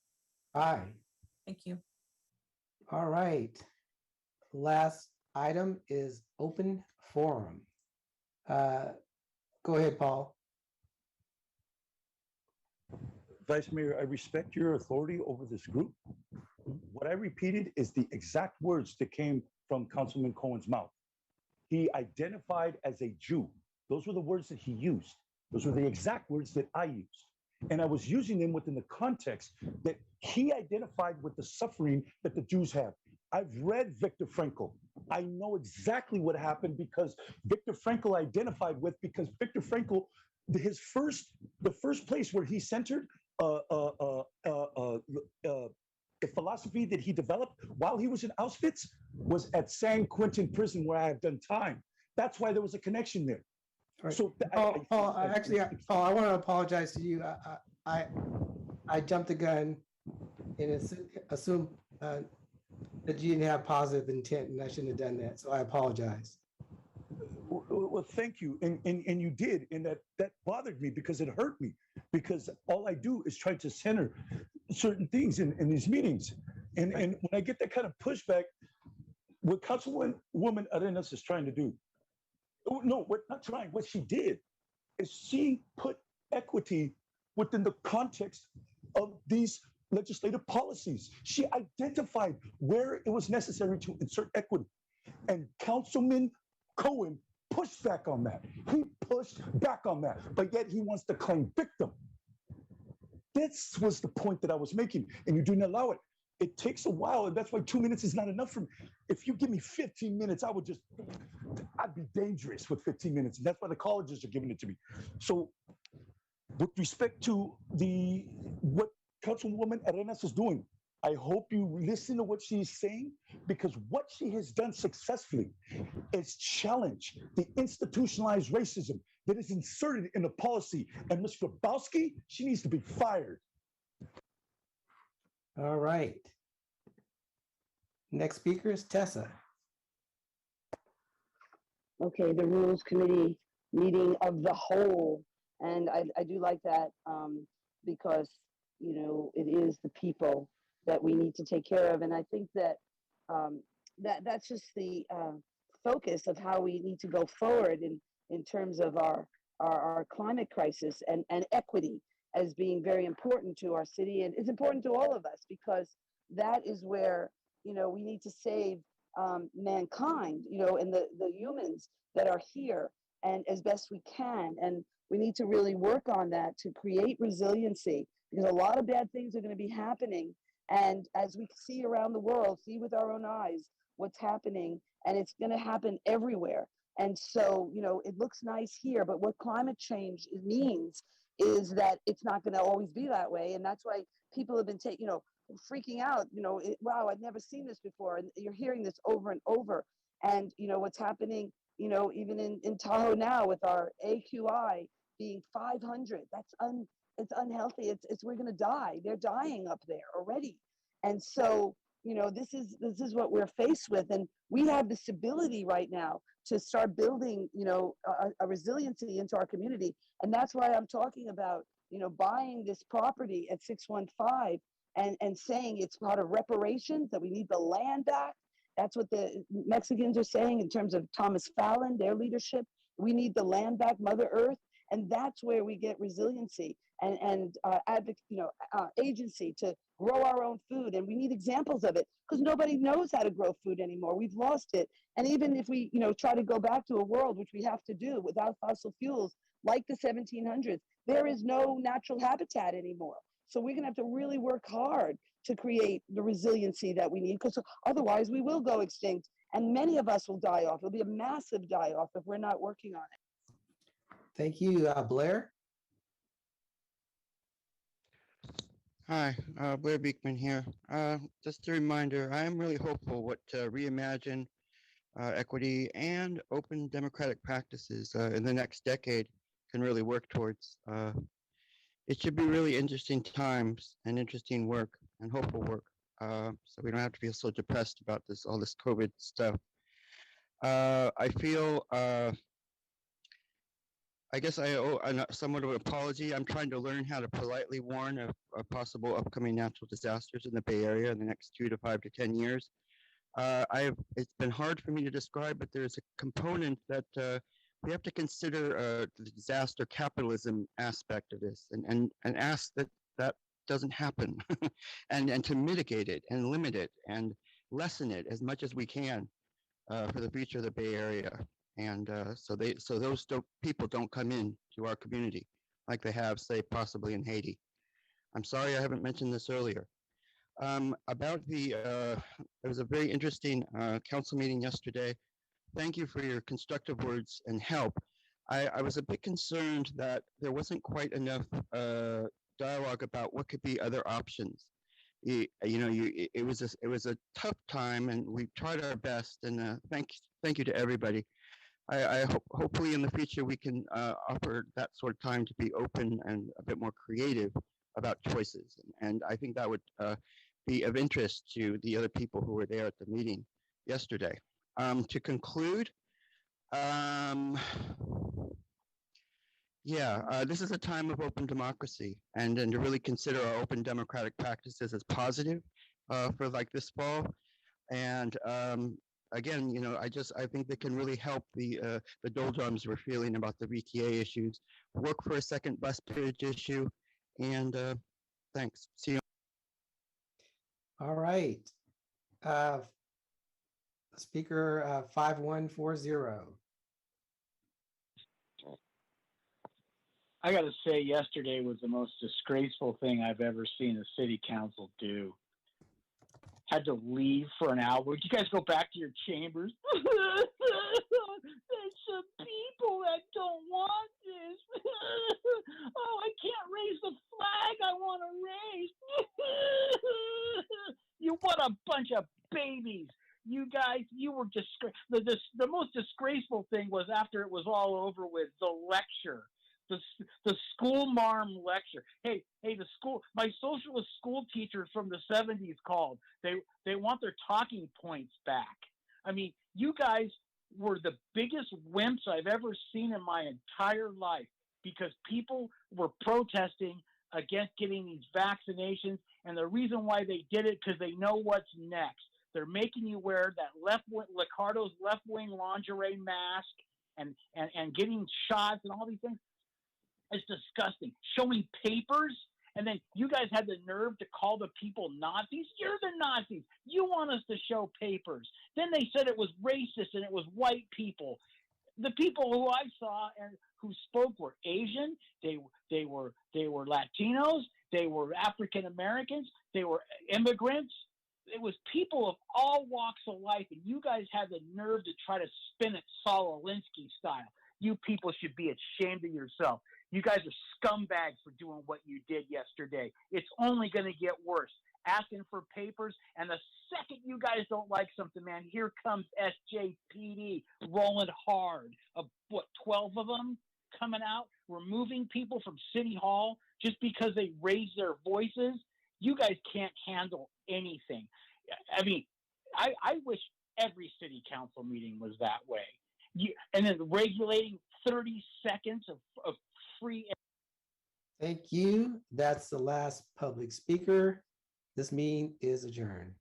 [SPEAKER 1] Aye.
[SPEAKER 3] Thank you.
[SPEAKER 1] All right. Last item is open forum. Go ahead, Paul.
[SPEAKER 4] Vice Mayor, I respect your authority over this group. What I repeated is the exact words that came from Councilman Cohen's mouth. He identified as a Jew. Those were the words that he used. Those were the exact words that I used. And I was using them within the context that he identified with the suffering that the Jews have. I've read Viktor Frankl. I know exactly what happened because Viktor Frankl identified with, because Viktor Frankl, the first place where he centered the philosophy that he developed while he was in Auschwitz was at San Quentin prison, where I have done time. That's why there was a connection there.
[SPEAKER 1] Right.
[SPEAKER 4] So
[SPEAKER 1] Paul, Paul, I want to apologize to you. I jumped the gun and assumed that you didn't have positive intent, and I shouldn't have done that. So I apologize.
[SPEAKER 4] Well, thank you, and you did, and that bothered me because it hurt me, because all I do is try to center certain things in these meetings, and when I get that kind of pushback, what Councilwoman Arenas is trying to do, no, what not trying, what she did is she put equity within the context of these legislative policies. She identified where it was necessary to insert equity, and Councilman Cohen pushed back on that. He pushed back on that, but yet he wants to claim victim. This was the point that I was making, and you didn't allow it. It takes a while, and that's why 2 minutes is not enough for me. If you give me 15 minutes, I'd be dangerous with 15 minutes, and that's why the colleges are giving it to me. So with respect to what Councilwoman Arenas is doing, I hope you listen to what she's saying, because what she has done successfully is challenge the institutionalized racism that is inserted in the policy. And Ms. Grabowski, she needs to be fired.
[SPEAKER 1] All right. Next speaker is Tessa.
[SPEAKER 5] Okay, the Rules Committee meeting of the whole. And I do like that because, you know, it is the people that we need to take care of. And I think that that's just the focus of how we need to go forward in terms of our climate crisis and equity as being very important to our city. And it's important to all of us, because that is where, you know, we need to save mankind, you know, and the humans that are here, and as best we can. And we need to really work on that to create resiliency, because a lot of bad things are going to be happening. And as we see around the world, see with our own eyes what's happening, and it's going to happen everywhere. And so, you know, it looks nice here, but what climate change means is that it's not going to always be that way. And that's why people have been freaking out, wow, I've never seen this before. And you're hearing this over and over. And, you know, what's happening, you know, even in Tahoe now with our AQI being 500, it's unhealthy. We're going to die. They're dying up there already. And so, you know, this is what we're faced with. And we have this ability right now to start building, you know, a resiliency into our community. And that's why I'm talking about, you know, buying this property at 615 and saying it's part of reparations, that we need the land back. That's what the Mexicans are saying in terms of Thomas Fallon, their leadership. We need the land back, Mother Earth. And that's where we get resiliency and agency to grow our own food. And we need examples of it, because nobody knows how to grow food anymore. We've lost it. And even if we, you know, try to go back to a world, which we have to do without fossil fuels, like the 1700s, there is no natural habitat anymore. So we're going to have to really work hard to create the resiliency that we need, because otherwise we will go extinct, and many of us will die off. It'll be a massive die off if we're not working on it.
[SPEAKER 1] Thank you, Blair.
[SPEAKER 6] Hi, Blair Beekman here. Just a reminder, I am really hopeful what reimagine equity and open democratic practices in the next decade can really work towards. It should be really interesting times and interesting work and hopeful work. So we don't have to feel so depressed about all this COVID stuff. I feel, I guess I owe somewhat of an apology. I'm trying to learn how to politely warn of possible upcoming natural disasters in the Bay Area in the next 2 to 5 to 10 years. It's been hard for me to describe, but there's a component that we have to consider the disaster capitalism aspect of this, and ask that doesn't happen, and to mitigate it and limit it and lessen it as much as we can for the future of the Bay Area. And so those people don't come in to our community like they have, say, possibly in Haiti. I'm sorry I haven't mentioned this earlier. About there was a very interesting council meeting yesterday. Thank you for your constructive words and help. I was a bit concerned that there wasn't quite enough dialogue about what could be other options. It was a tough time, and we tried our best. And thank you to everybody. hopefully in the future we can offer that sort of time to be open and a bit more creative about choices. And I think that would be of interest to the other people who were there at the meeting yesterday. To conclude, this is a time of open democracy, and to really consider our open democratic practices as positive for like this fall. And again, you know, I think they can really help the doldrums we're feeling about the VTA issues. Work for a second bus bridge issue, and thanks. See you.
[SPEAKER 1] All right. Speaker 5140.
[SPEAKER 13] I got to say, yesterday was the most disgraceful thing I've ever seen a city council do. Had to leave for an hour. Would you guys go back to your chambers? There's some people that don't want this. Oh, I can't raise the flag I want to raise. What a bunch of babies. You guys, you were the most disgraceful thing was after it was all over with, the lecture. The school marm lecture. Hey, my socialist school teachers from the 70s called. They want their talking points back. I mean, you guys were the biggest wimps I've ever seen in my entire life, because people were protesting against getting these vaccinations, and the reason why they did it, because they know what's next. They're making you wear that Licardo's left-wing lingerie mask and getting shots and all these things. It's disgusting. Showing papers, and then you guys had the nerve to call the people Nazis. You're the Nazis. You want us to show papers. Then they said it was racist and it was white people. The people who I saw and who spoke were Asian. They were Latinos. They were African Americans. They were immigrants. It was people of all walks of life, and you guys had the nerve to try to spin it Saul Alinsky style. You people should be ashamed of yourself. You guys are scumbags for doing what you did yesterday. It's only going to get worse. Asking for papers, and the second you guys don't like something, man, here comes SJPD rolling hard. 12 of them coming out, removing people from City Hall just because they raise their voices. You guys can't handle anything. I mean, I wish every city council meeting was that way. And then regulating 30 seconds of free.
[SPEAKER 1] Thank you. That's the last public speaker. This meeting is adjourned.